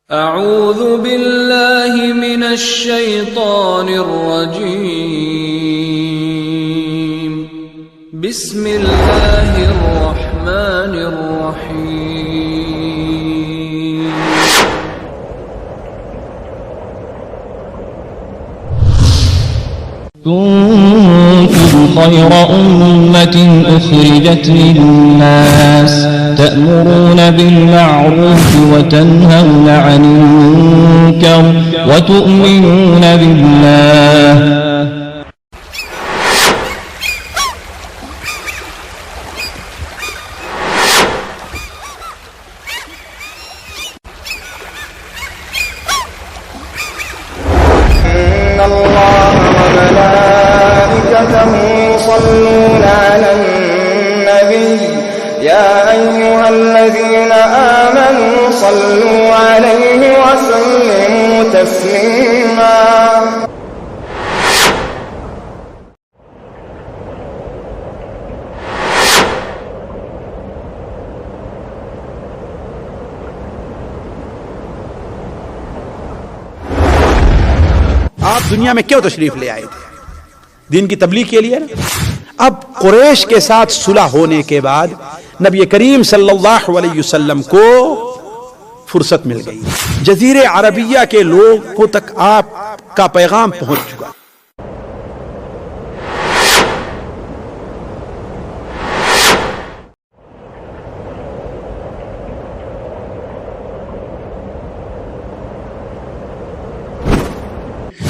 اعوذ باللہ من الشیطان الرجیم بسم اللہ الرحمن الرحیم كنتم خير أمة أخرجت للناس تأمرون بالمعروف وتنهون عن المنكر وتؤمنون بالله يصلون على النبي يا أيها الذين آمنوا صلوا عليه وسلموا تسليما آپ دنیا میں کیوں تشریف لے آئے تھے؟ دین کی تبلیغ کے لیے نا۔ اب قریش کے ساتھ صلح ہونے کے بعد نبی کریم صلی اللہ علیہ وسلم کو فرصت مل گئی، جزیرے عربیہ کے لوگوں تک آپ کا پیغام پہنچ چکا۔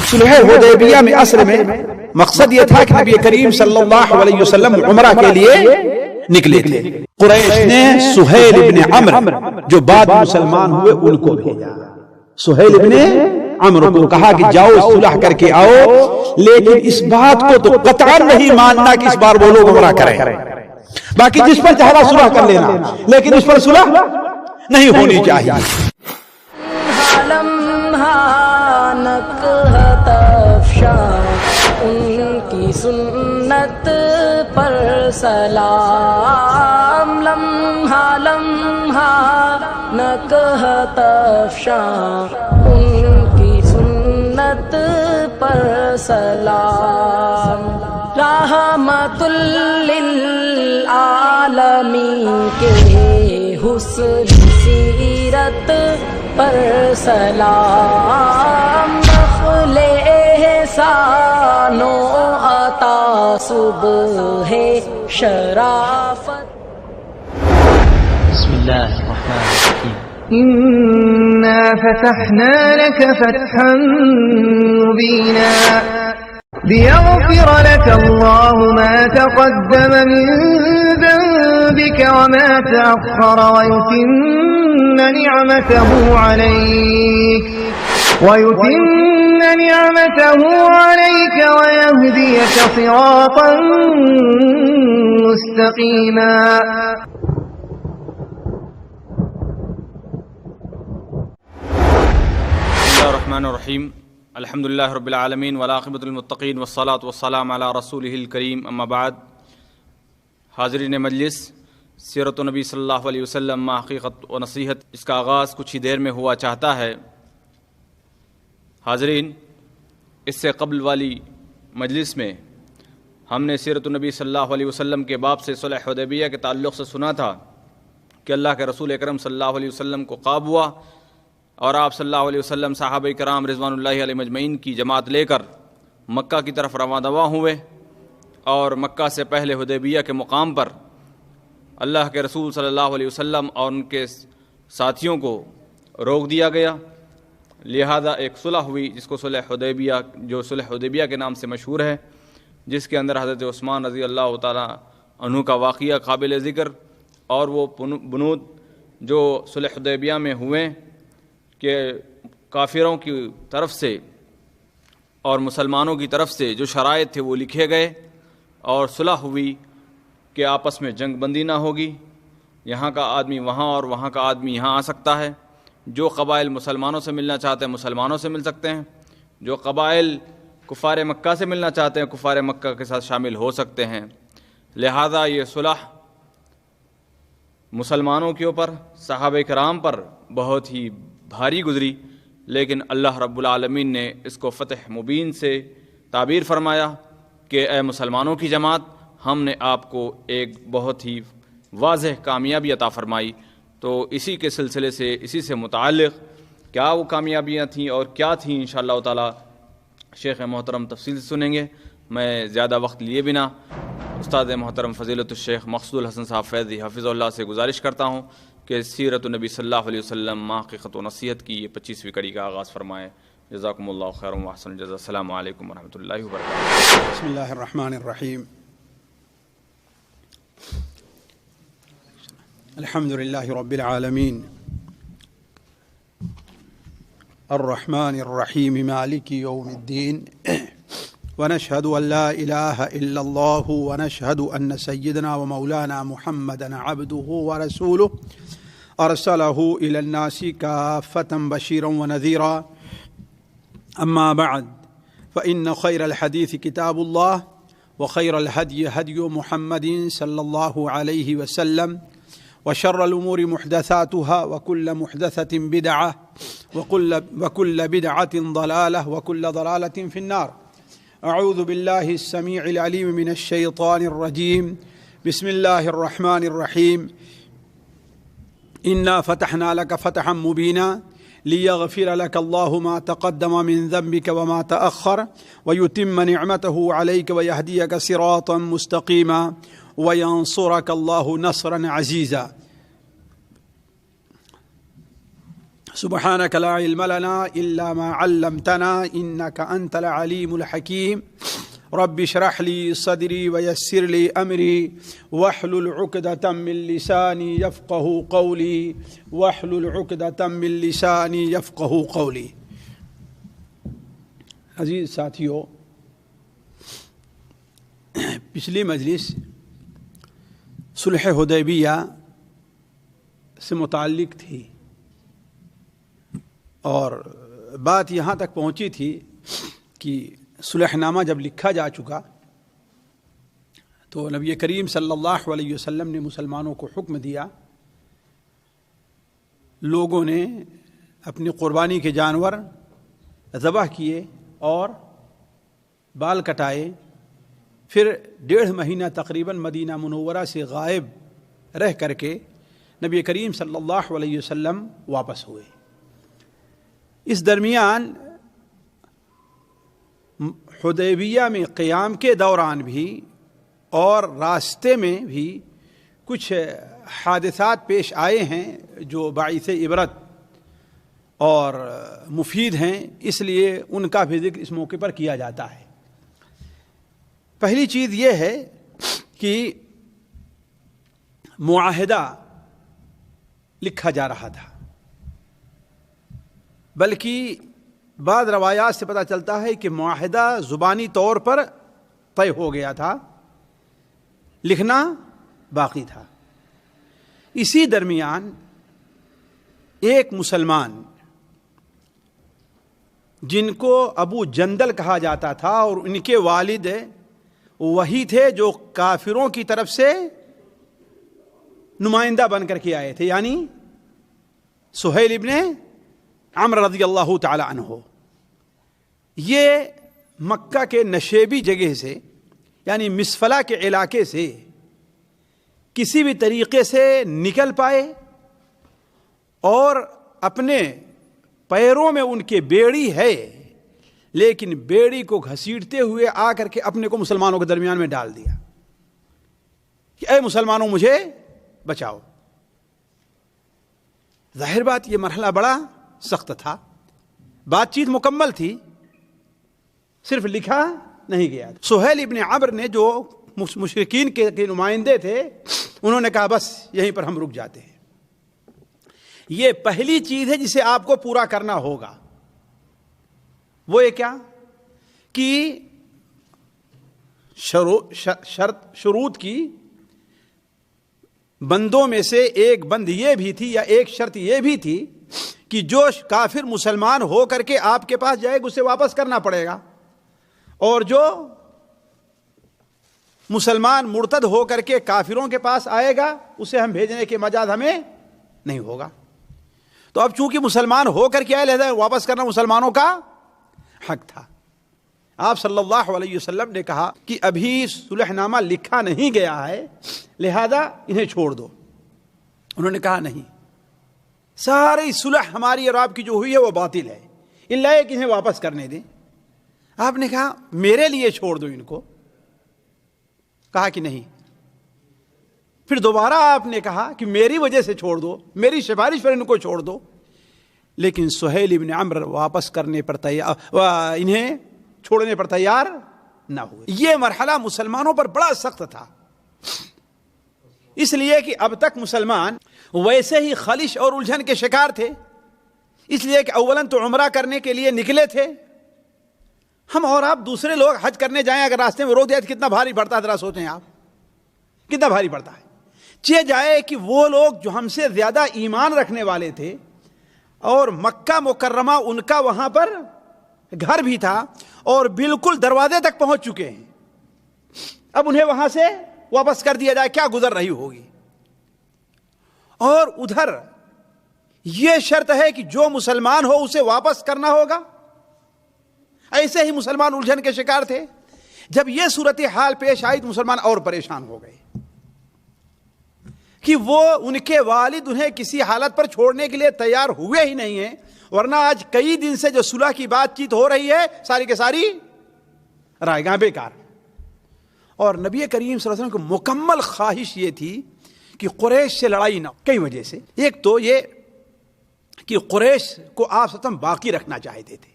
صلح حدیبیہ میں اصل میں مقصد یہ تھا کہ نبی کریم صلی اللہ علیہ وسلم عمرہ کے لیے نکلے تھے۔ قریش نے سہیل ابن عمرو جو بعد مسلمان ہوئے ان کو بھیجا، سہیل ابن عمرو کو کہا کہ جاؤ صلح کر کے آؤ، لیکن اس بات کو تو قطعا نہیں ماننا کہ اس بار وہ لوگ عمرہ کریں، باقی جس پر چاہا صلح کر لینا، لیکن اس پر صلح نہیں ہونی چاہیے۔ ان کی سنت پر سلام، لمحہ لمحہ نہ کہت افشاں، ان کی سنت پر سلام، رحمت للعالمین کے حسن سیرت پر سلام، نخل احسان و عطا صبح شرافت۔ بسم الله الرحمن الرحيم إنا فتحنا لك فتحا مبينا ليغفر لك الله ما تقدم من ذنبك وما تأخر ويتم نعمته عليك ويهديك صراطا مستقيما۔ بسم اللہ الرحمن الرحیم، الحمدللہ رب العالمین والعاقبۃ للمتقین والصلاۃ والسلام علی رسولہ الکریم، اما بعد۔ حاضرین مجلس، سیرت النبی صلی اللہ علیہ وسلم ما حقیقت و نصیحت، اس کا آغاز کچھ ہی دیر میں ہوا چاہتا ہے۔ حاضرین، اس سے قبل والی مجلس میں ہم نے سیرت النبی صلی اللہ علیہ وسلم کے باب سے صلح حدیبیہ کے تعلق سے سنا تھا کہ اللہ کے رسول اکرم صلی اللہ علیہ وسلم کو خواب ہوا اور آپ صلی اللہ علیہ وسلم صحابہ کرام رضوان اللہ علیہ مجمعین کی جماعت لے کر مکہ کی طرف رواں دواں ہوئے، اور مکہ سے پہلے حدیبیہ کے مقام پر اللہ کے رسول صلی اللہ علیہ وسلم اور ان کے ساتھیوں کو روک دیا گیا، لہذا ایک صلح ہوئی جس کو صلح حدیبیہ کے نام سے مشہور ہے، جس کے اندر حضرت عثمان رضی اللہ تعالیٰ عنہ کا واقعہ قابل ذکر اور وہ بنود جو صلح حدیبیہ میں ہوئے کہ کافروں کی طرف سے اور مسلمانوں کی طرف سے جو شرائط تھے وہ لکھے گئے، اور صلح ہوئی کہ آپس میں جنگ بندی نہ ہوگی، یہاں کا آدمی وہاں اور وہاں کا آدمی یہاں آ سکتا ہے، جو قبائل مسلمانوں سے ملنا چاہتے ہیں مسلمانوں سے مل سکتے ہیں، جو قبائل کفار مکہ سے ملنا چاہتے ہیں کفار مکہ کے ساتھ شامل ہو سکتے ہیں۔ لہذا یہ صلح مسلمانوں کے اوپر، صحابہ کرام پر بہت ہی بھاری گزری، لیکن اللہ رب العالمین نے اس کو فتح مبین سے تعبیر فرمایا کہ اے مسلمانوں کی جماعت، ہم نے آپ کو ایک بہت ہی واضح کامیابی عطا فرمائی۔ تو اسی کے سلسلے سے، اسی سے متعلق کیا وہ کامیابیاں تھیں اور کیا تھیں، انشاءاللہ تعالی شیخ محترم تفصیل سے سنیں گے۔ میں زیادہ وقت لیے بنا استاد محترم فضیلت الشیخ مقصود الحسن صاحب فیضی حفظ اللہ سے گزارش کرتا ہوں کہ سیرت النبی صلی اللہ علیہ وسلم حقیقت و نصیحت کی یہ 25ویں کڑی کا آغاز فرمائیں۔ جزاکم اللہ خیر و احسن الجزاء۔ السلام علیکم ورحمۃ اللہ وبرکاتہ۔ بسم اللہ الرحمن الرحیم۔ الحمد للہ رب العالمین الرحمن الرحیم مالک یوم الدین ونشهد ان لا الہ الا اللہ ونشهد ان سیدنا و مولانا محمدا عبده ورسولہ ارسلہ الی الناس کافۃ بشیرا ونذیرا اما بعد فإن خیر الحدیث کتاب اللہ وخیر الهدی هدی محمد صلی اللہ علیہ وسلم وشر الأمور محدثاتها وكل محدثة بدعة وكل بدعة ضلالة وكل ضلالة في النار۔ أعوذ بالله السميع العليم من الشيطان الرجيم، بسم الله الرحمن الرحيم۔ إنا فتحنا لك فتحا مبينا ليغفر لك الله ما تقدم من ذنبك وما تأخر ويتم نعمته عليك ويهديك صراطا مستقيما وینصرک اللہ نصرا عزیزا۔ سبحانک لا علم لنا الا ما علمتنا انک انت العلیم الحکیم۔ رب اشرح لی صدری ویسر لی امری واحلل عقدۃ من لسانی یفقہوا قولی واحلل عقدۃ من لسانی یفقہوا قولی۔ عزیز ساتھیو، پچھلی مجلس صلح حدیبیہ سے متعلق تھی اور بات یہاں تک پہنچی تھی کہ صلح نامہ جب لکھا جا چکا تو نبی کریم صلی اللہ علیہ وسلم نے مسلمانوں کو حکم دیا، لوگوں نے اپنی قربانی کے جانور ذبح کیے اور بال کٹائے، پھر 1.5 مہینہ تقریباً مدینہ منورہ سے غائب رہ کر کے نبی کریم صلی اللہ علیہ وسلم واپس ہوئے۔ اس درمیان حدیبیہ میں قیام کے دوران بھی اور راستے میں بھی کچھ حادثات پیش آئے ہیں جو باعث عبرت اور مفید ہیں، اس لیے ان کا بھی ذکر اس موقع پر کیا جاتا ہے۔ پہلی چیز یہ ہے کہ معاہدہ لکھا جا رہا تھا، بلکہ بعض روایات سے پتہ چلتا ہے کہ معاہدہ زبانی طور پر طے ہو گیا تھا، لکھنا باقی تھا۔ اسی درمیان ایک مسلمان جن کو ابو جندل کہا جاتا تھا اور ان کے والد وہی تھے جو کافروں کی طرف سے نمائندہ بن کر کے آئے تھے، یعنی سہیل ابن عمرو رضی اللہ تعالی عنہ، یہ مکہ کے نشیبی جگہ سے یعنی مسفلہ کے علاقے سے کسی بھی طریقے سے نکل پائے اور اپنے پیروں میں ان کے بیڑی ہے، لیکن بیڑی کو گھسیٹتے ہوئے آ کر کے اپنے کو مسلمانوں کے درمیان میں ڈال دیا کہ اے مسلمانوں مجھے بچاؤ۔ ظاہر بات یہ مرحلہ بڑا سخت تھا، بات چیت مکمل تھی، صرف لکھا نہیں گیا۔ سہیل ابن عمرو نے جو مشرکین کے نمائندے تھے انہوں نے کہا بس یہیں پر ہم رک جاتے ہیں۔ یہ پہلی چیز ہے جسے آپ کو پورا کرنا ہوگا، وہ یہ کیا کہ شروط کی بندوں میں سے ایک بند یہ بھی تھی یا ایک شرط یہ بھی تھی کہ جو کافر مسلمان ہو کر کے آپ کے پاس جائے گا اسے واپس کرنا پڑے گا، اور جو مسلمان مرتد ہو کر کے کافروں کے پاس آئے گا اسے ہم بھیجنے کے مجاز ہمیں نہیں ہوگا۔ تو اب چونکہ مسلمان ہو کر کے آئے لہذا واپس کرنا مسلمانوں کا حق تھا. آپ صلی اللہ علیہ وسلم نے کہا کہ ابھی صلح نامہ لکھا نہیں گیا ہے لہذا انہیں چھوڑ دو. انہوں نے کہا نہیں، ساری صلح ہماری اور آپ کی جو ہوئی ہے وہ باطل ہے، اللہ کہ انہیں واپس کرنے دیں. آپ نے کہا میرے لیے چھوڑ دو ان کو. کہا کہ نہیں. پھر دوبارہ آپ نے کہا کہ میری وجہ سے چھوڑ دو، میری سفارش پر ان کو چھوڑ دو. لیکن سہیل ابن عمرو واپس کرنے پر تیار، انہیں چھوڑنے پر تیار نہ ہوئے. یہ مرحلہ مسلمانوں پر بڑا سخت تھا، اس لیے کہ اب تک مسلمان ویسے ہی خلش اور الجھن کے شکار تھے. اس لیے کہ اولاً تو عمرہ کرنے کے لیے نکلے تھے. ہم اور آپ دوسرے لوگ حج کرنے جائیں، اگر راستے میں روک دیا تو کتنا بھاری پڑتا ہے، ذرا سوچیں آپ کتنا بھاری پڑتا ہے. چہ جائے کہ وہ لوگ جو ہم سے زیادہ ایمان رکھنے والے تھے اور مکہ مکرمہ ان کا وہاں پر گھر بھی تھا اور بالکل دروازے تک پہنچ چکے ہیں، اب انہیں وہاں سے واپس کر دیا جائے، کیا گزر رہی ہوگی. اور ادھر یہ شرط ہے کہ جو مسلمان ہو اسے واپس کرنا ہوگا. ایسے ہی مسلمان الجھن کے شکار تھے. جب یہ صورتحال پیش آئی تو مسلمان اور پریشان ہو گئے کہ وہ ان کے والد انہیں کسی حالت پر چھوڑنے کے لیے تیار ہوئے ہی نہیں ہیں، ورنہ آج کئی دن سے جو صلح کی بات چیت ہو رہی ہے ساری کے ساری رائے گاہ بیکار. اور نبی کریم صلی اللہ علیہ وسلم کی مکمل خواہش یہ تھی کہ قریش سے لڑائی نہ ہو. کئی وجہ سے، ایک تو یہ کہ قریش کو آپ صلی اللہ علیہ وسلم باقی رکھنا چاہتے تھے.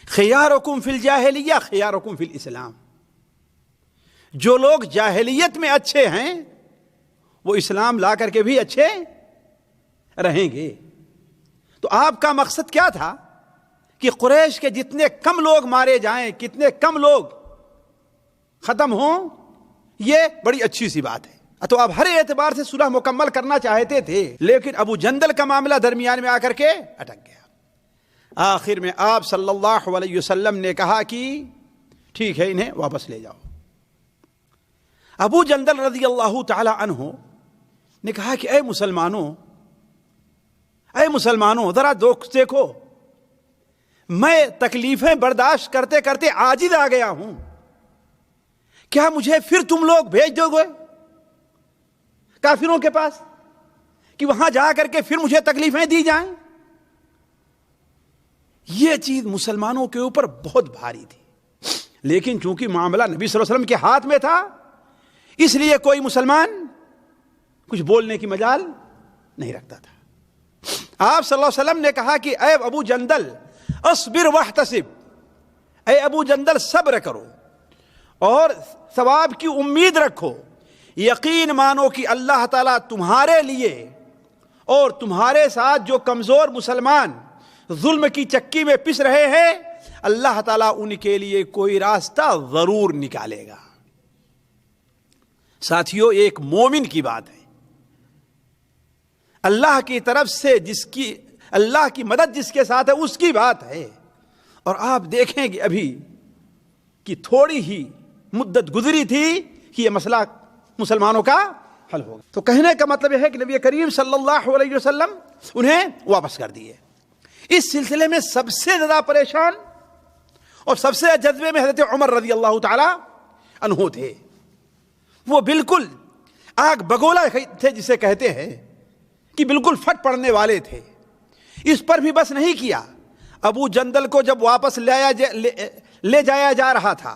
خیارکم فی الجاہلیہ خیارکم فی الاسلام. جو لوگ جاہلیت میں اچھے ہیں وہ اسلام لا کر کے بھی اچھے رہیں گے. تو آپ کا مقصد کیا تھا کہ قریش کے جتنے کم لوگ مارے جائیں، کتنے کم لوگ ختم ہوں، یہ بڑی اچھی سی بات ہے. تو آپ ہر اعتبار سے صلح مکمل کرنا چاہتے تھے، لیکن ابو جندل کا معاملہ درمیان میں آ کر کے اٹک گیا. آخر میں آپ صلی اللہ علیہ وسلم نے کہا کہ ٹھیک ہے انہیں واپس لے جاؤ. ابو جندل رضی اللہ تعالی عنہ نے کہا کہ اے مسلمانوں ذرا دیکھو، میں تکلیفیں برداشت کرتے کرتے عاجز آ گیا ہوں، کیا مجھے پھر تم لوگ بھیج دو گے کافروں کے پاس کہ وہاں جا کر کے پھر مجھے تکلیفیں دی جائیں؟ یہ چیز مسلمانوں کے اوپر بہت بھاری تھی. لیکن چونکہ معاملہ نبی صلی اللہ علیہ وسلم کے ہاتھ میں تھا اس لیے کوئی مسلمان کچھ بولنے کی مجال نہیں رکھتا تھا. آپ صلی اللہ علیہ وسلم نے کہا کہ اے ابو جندل اصبر واحتسب، اے ابو جندل صبر کرو اور ثواب کی امید رکھو. یقین مانو کہ اللہ تعالیٰ تمہارے لیے اور تمہارے ساتھ جو کمزور مسلمان ظلم کی چکی میں پس رہے ہیں، اللہ تعالیٰ ان کے لیے کوئی راستہ ضرور نکالے گا. ساتھیو، ایک مومن کی بات ہے، اللہ کی طرف سے اللہ کی مدد جس کے ساتھ ہے اس کی بات ہے. اور آپ دیکھیں کہ ابھی کہ تھوڑی ہی مدت گزری تھی کہ یہ مسئلہ مسلمانوں کا حل ہوگا. تو کہنے کا مطلب یہ ہے کہ نبی کریم صلی اللہ علیہ وسلم انہیں واپس کر دیے. اس سلسلے میں سب سے زیادہ پریشان اور سب سے جذبے میں حضرت عمر رضی اللہ تعالی عنہ تھے. وہ بالکل آگ بگولا تھے جسے کہتے ہیں، کہ بالکل پھٹ پڑنے والے تھے. اس پر بھی بس نہیں کیا، ابو جندل کو جب واپس لے جایا جا رہا تھا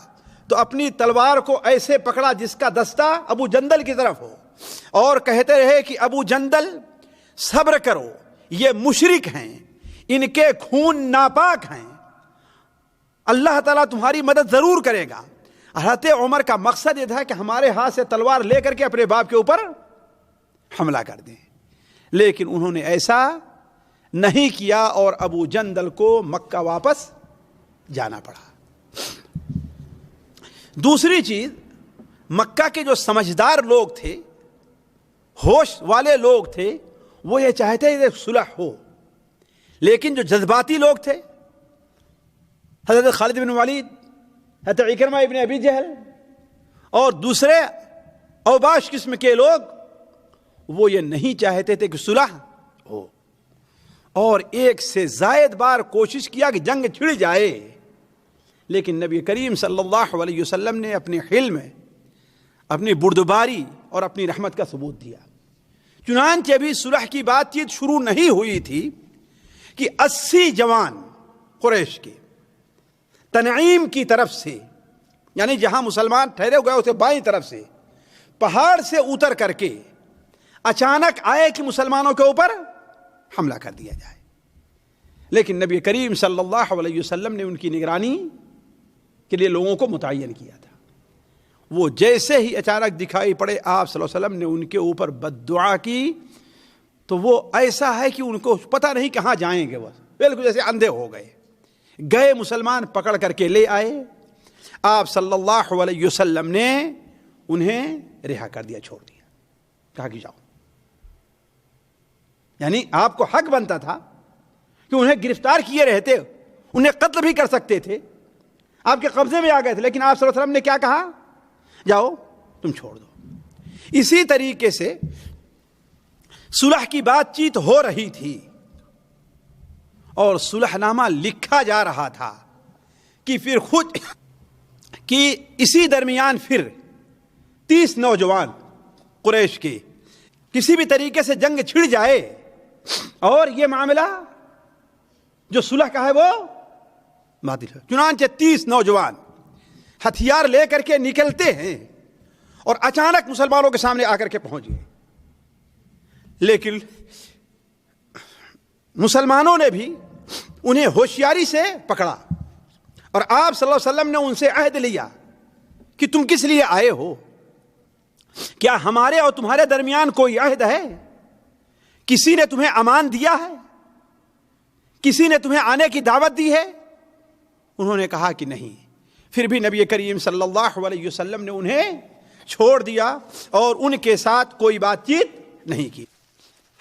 تو اپنی تلوار کو ایسے پکڑا جس کا دستہ ابو جندل کی طرف ہو، اور کہتے رہے کہ ابو جندل صبر کرو، یہ مشرک ہیں، ان کے خون ناپاک ہیں، اللہ تعالیٰ تمہاری مدد ضرور کرے گا. حضرت عمر کا مقصد یہ تھا کہ ہمارے ہاتھ سے تلوار لے کر کے اپنے باپ کے اوپر حملہ کر دیں، لیکن انہوں نے ایسا نہیں کیا اور ابو جندل کو مکہ واپس جانا پڑا. دوسری چیز، مکہ کے جو سمجھدار لوگ تھے، ہوش والے لوگ تھے، وہ یہ چاہتے تھے صلح ہو، لیکن جو جذباتی لوگ تھے، حضرت خالد بن ولید، حضرت عکرمہ ابن ابی جہل اور دوسرے اوباش قسم کے لوگ، وہ یہ نہیں چاہتے تھے کہ صلح ہو. اور ایک سے زائد بار کوشش کیا کہ جنگ چھڑ جائے، لیکن نبی کریم صلی اللہ علیہ وسلم نے اپنے حلم، اپنی بردباری اور اپنی رحمت کا ثبوت دیا۔ چنانچہ ابھی صلح کی بات چیت شروع نہیں ہوئی تھی کہ 80 جوان قریش کے تنعیم کی طرف سے، یعنی جہاں مسلمان ٹھہرے ہوئے اسے بائیں طرف سے پہاڑ سے اتر کر کے اچانک آئے کہ مسلمانوں کے اوپر حملہ کر دیا جائے، لیکن نبی کریم صلی اللہ علیہ وسلم نے ان کی نگرانی کے لیے لوگوں کو متعین کیا تھا۔ وہ جیسے ہی اچانک دکھائی پڑے آپ صلی اللہ علیہ وسلم نے ان کے اوپر بد دعا کی، تو وہ ایسا ہے کہ ان کو پتہ نہیں کہاں جائیں گے، وہ بالکل جیسے اندھے ہو گئے۔ گئے مسلمان پکڑ کر کے لے آئے، آپ صلی اللہ علیہ وسلم نے انہیں رہا کر دیا، چھوڑ دیا، کہا کہ جاؤ۔ یعنی آپ کو حق بنتا تھا کہ انہیں گرفتار کیے رہتے، انہیں قتل بھی کر سکتے تھے، آپ کے قبضے میں آ گئے تھے، لیکن آپ صلی اللہ علیہ وسلم نے کیا کہا؟ جاؤ تم چھوڑ دو۔ اسی طریقے سے صلح کی بات چیت ہو رہی تھی اور صلح نامہ لکھا جا رہا تھا کہ پھر خود کہ اسی درمیان پھر 30 نوجوان قریش کے کسی بھی طریقے سے جنگ چھڑ جائے اور یہ معاملہ جو صلح کا ہے وہ باطل ہے۔ چنانچہ 30 نوجوان ہتھیار لے کر کے نکلتے ہیں اور اچانک مسلمانوں کے سامنے آ کر کے پہنچ گئے، لیکن مسلمانوں نے بھی انہیں ہوشیاری سے پکڑا اور آپ صلی اللہ علیہ وسلم نے ان سے عہد لیا کہ تم کس لیے آئے ہو؟ کیا ہمارے اور تمہارے درمیان کوئی عہد ہے؟ کسی نے تمہیں امان دیا ہے؟ کسی نے تمہیں آنے کی دعوت دی ہے؟ انہوں نے کہا کہ نہیں۔ پھر بھی نبی کریم صلی اللہ علیہ وسلم نے انہیں چھوڑ دیا اور ان کے ساتھ کوئی بات چیت نہیں کی۔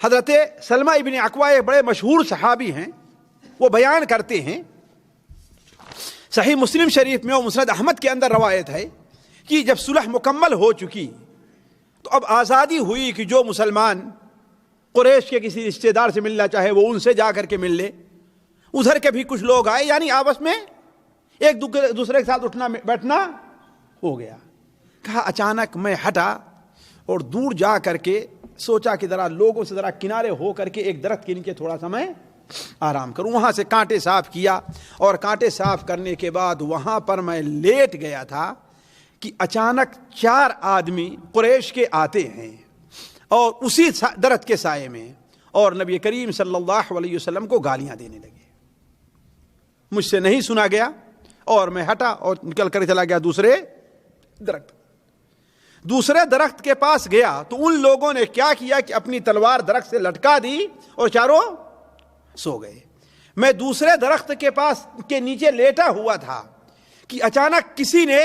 حضرت سلمہ ابن اکوع ایک بڑے مشہور صحابی ہیں، وہ بیان کرتے ہیں، صحیح مسلم شریف میں اور مسند احمد کے اندر روایت ہے کہ جب صلح مکمل ہو چکی تو اب آزادی ہوئی کہ جو مسلمان قریش کے کسی رشتہ دار سے ملنا چاہے وہ ان سے جا کر کے مل لے۔ ادھر کے بھی کچھ لوگ آئے، یعنی آپس میں ایک دوسرے کے ساتھ اٹھنا بیٹھنا ہو گیا۔ کہا اچانک میں ہٹا اور دور جا کر کے سوچا کہ ذرا لوگوں سے ذرا کنارے ہو کر کے ایک درخت کے نیچے تھوڑا سا میں آرام کروں۔ وہاں سے کانٹے صاف کیا اور کانٹے صاف کرنے کے بعد وہاں پر میں لیٹ گیا تھا کہ اچانک 4 آدمی قریش کے آتے ہیں اور اسی درخت کے سائے میں، اور نبی کریم صلی اللہ علیہ وسلم کو گالیاں دینے لگے۔ مجھ سے نہیں سنا گیا اور میں ہٹا اور نکل کر چلا گیا دوسرے درخت کے پاس گیا تو ان لوگوں نے کیا کیا کہ اپنی تلوار درخت سے لٹکا دی اور چاروں سو گئے۔ میں دوسرے درخت کے پاس کے نیچے لیٹا ہوا تھا کہ اچانک کسی نے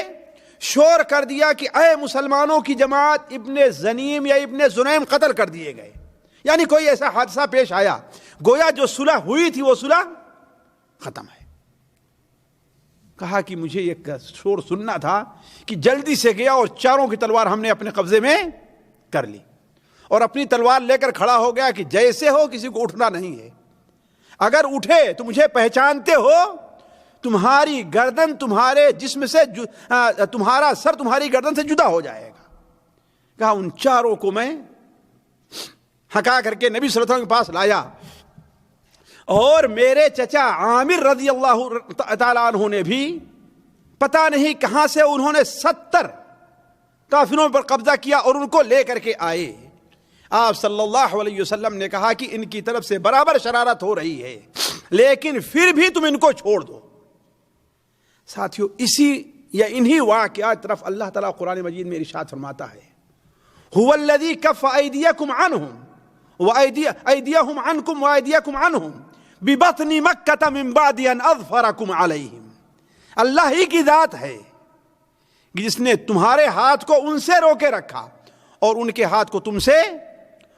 شور کر دیا کہ اے مسلمانوں کی جماعت، ابن زنیم یا ابن زنیم قتل کر دیے گئے، یعنی کوئی ایسا حادثہ پیش آیا، گویا جو صلح ہوئی تھی وہ صلح ختم ہے۔ کہا کہ مجھے یہ شور سننا تھا کہ جلدی سے گیا اور چاروں کی تلوار ہم نے اپنے قبضے میں کر لی اور اپنی تلوار لے کر کھڑا ہو گیا کہ جیسے ہو کسی کو اٹھنا نہیں ہے، اگر اٹھے تو مجھے پہچانتے ہو، تمہاری گردن تمہارے جسم سے تمہارا سر تمہاری گردن سے جدا ہو جائے گا۔ کہا ان چاروں کو میں ہکا کر کے نبی صلی اللہ علیہ وسلم کے پاس لایا اور میرے چچا عامر رضی اللہ تعالیٰ عنہ نے بھی پتہ نہیں کہاں سے انہوں نے 70 کافروں پر قبضہ کیا اور ان کو لے کر کے آئے۔ آپ صلی اللہ علیہ وسلم نے کہا کہ ان کی طرف سے برابر شرارت ہو رہی ہے، لیکن پھر بھی تم ان کو چھوڑ دو۔ ساتھیو، اسی یا انہی واقعات طرف اللہ تعالیٰ قرآن مجید میں ارشاد فرماتا ہے، هو الذی کف ایدیکم عنہم وایدیہم عنکم وایدیکم عنہم ببطن مکہ من بعد ان اظفرکم علیہم۔ اللہ ہی کی ذات ہے جس نے تمہارے ہاتھ کو ان سے روکے رکھا اور ان کے ہاتھ کو تم سے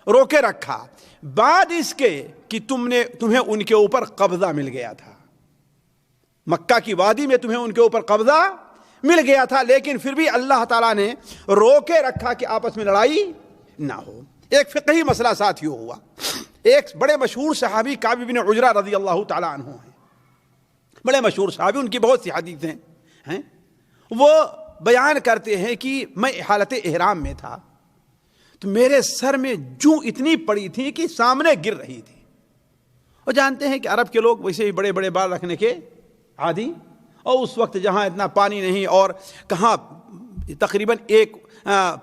روکے رکھا بعد اس کے کہ تمہیں ان کے اوپر قبضہ مل گیا تھا۔ مکہ کی وادی میں تمہیں ان کے اوپر قبضہ مل گیا تھا، لیکن پھر بھی اللہ تعالیٰ نے روکے رکھا کہ آپس میں لڑائی نہ ہو۔ ایک فقہی مسئلہ ساتھیوں ہوا ایک بڑے مشہور صحابی کعب بن عجرہ رضی اللہ تعالی عنہ ہیں، بڑے مشہور صحابی، ان کی بہت سی حدیثیں ہیں۔ وہ بیان کرتے ہیں کہ میں حالت احرام میں تھا تو میرے سر میں جوں اتنی پڑی تھی کہ سامنے گر رہی تھی۔ اور جانتے ہیں کہ عرب کے لوگ ویسے ہی بڑے بڑے بال رکھنے کے عادی، اور اس وقت جہاں اتنا پانی نہیں، اور کہاں تقریباً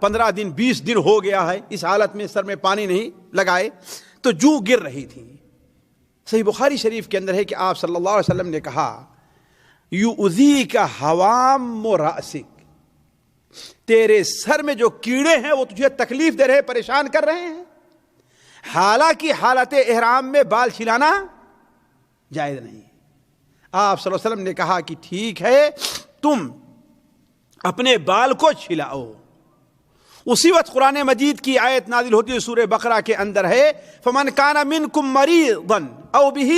15 دن 20 دن ہو گیا ہے اس حالت میں سر میں پانی نہیں لگائے، تو جوں گر رہی تھی۔ صحیح بخاری شریف کے اندر ہے کہ آپ صلی اللہ علیہ وسلم نے کہا یؤذیک حوام رأسک، تیرے سر میں جو کیڑے ہیں وہ تجھے تکلیف دے رہے، پریشان کر رہے ہیں۔ حالانکہ حالت احرام میں بال چھلانا جائز نہیں۔ آپ صلی اللہ علیہ وسلم نے کہا کہ ٹھیک ہے تم اپنے بال کو چھلاؤ۔ اسی وقت قرآن مجید کی آیت نازل ہوتی ہے سورہ بقرہ کے اندر ہے فمن کان منکم مریضا او بہ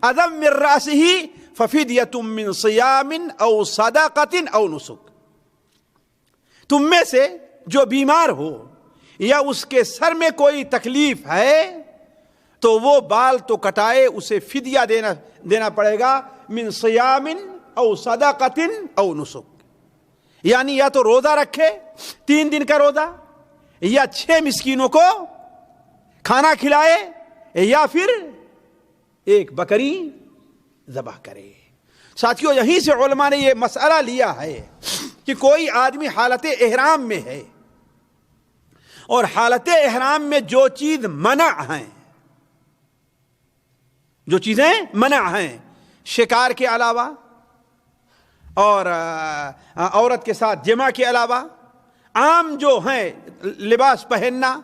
اذی من رأسہ ففدیۃ من صیام او صدقۃ او نسک، تم میں سے جو بیمار ہو یا اس کے سر میں کوئی تکلیف ہے تو وہ بال تو کٹائے، اسے فدیہ دینا پڑے گا، من صیام او صدقۃ او نسک، یعنی یا تو روزہ رکھے 3 دن کا روزہ، یا 6 مسکینوں کو کھانا کھلائے، یا پھر ایک بکری ذبح کرے۔ ساتھیوں یہیں سے علماء نے یہ مسئلہ لیا ہے کہ کوئی آدمی حالت احرام میں ہے اور حالت احرام میں جو چیز منع ہیں، جو چیزیں منع ہیں شکار کے علاوہ اور عورت کے ساتھ جمع کے علاوہ، عام جو ہیں لباس پہننا،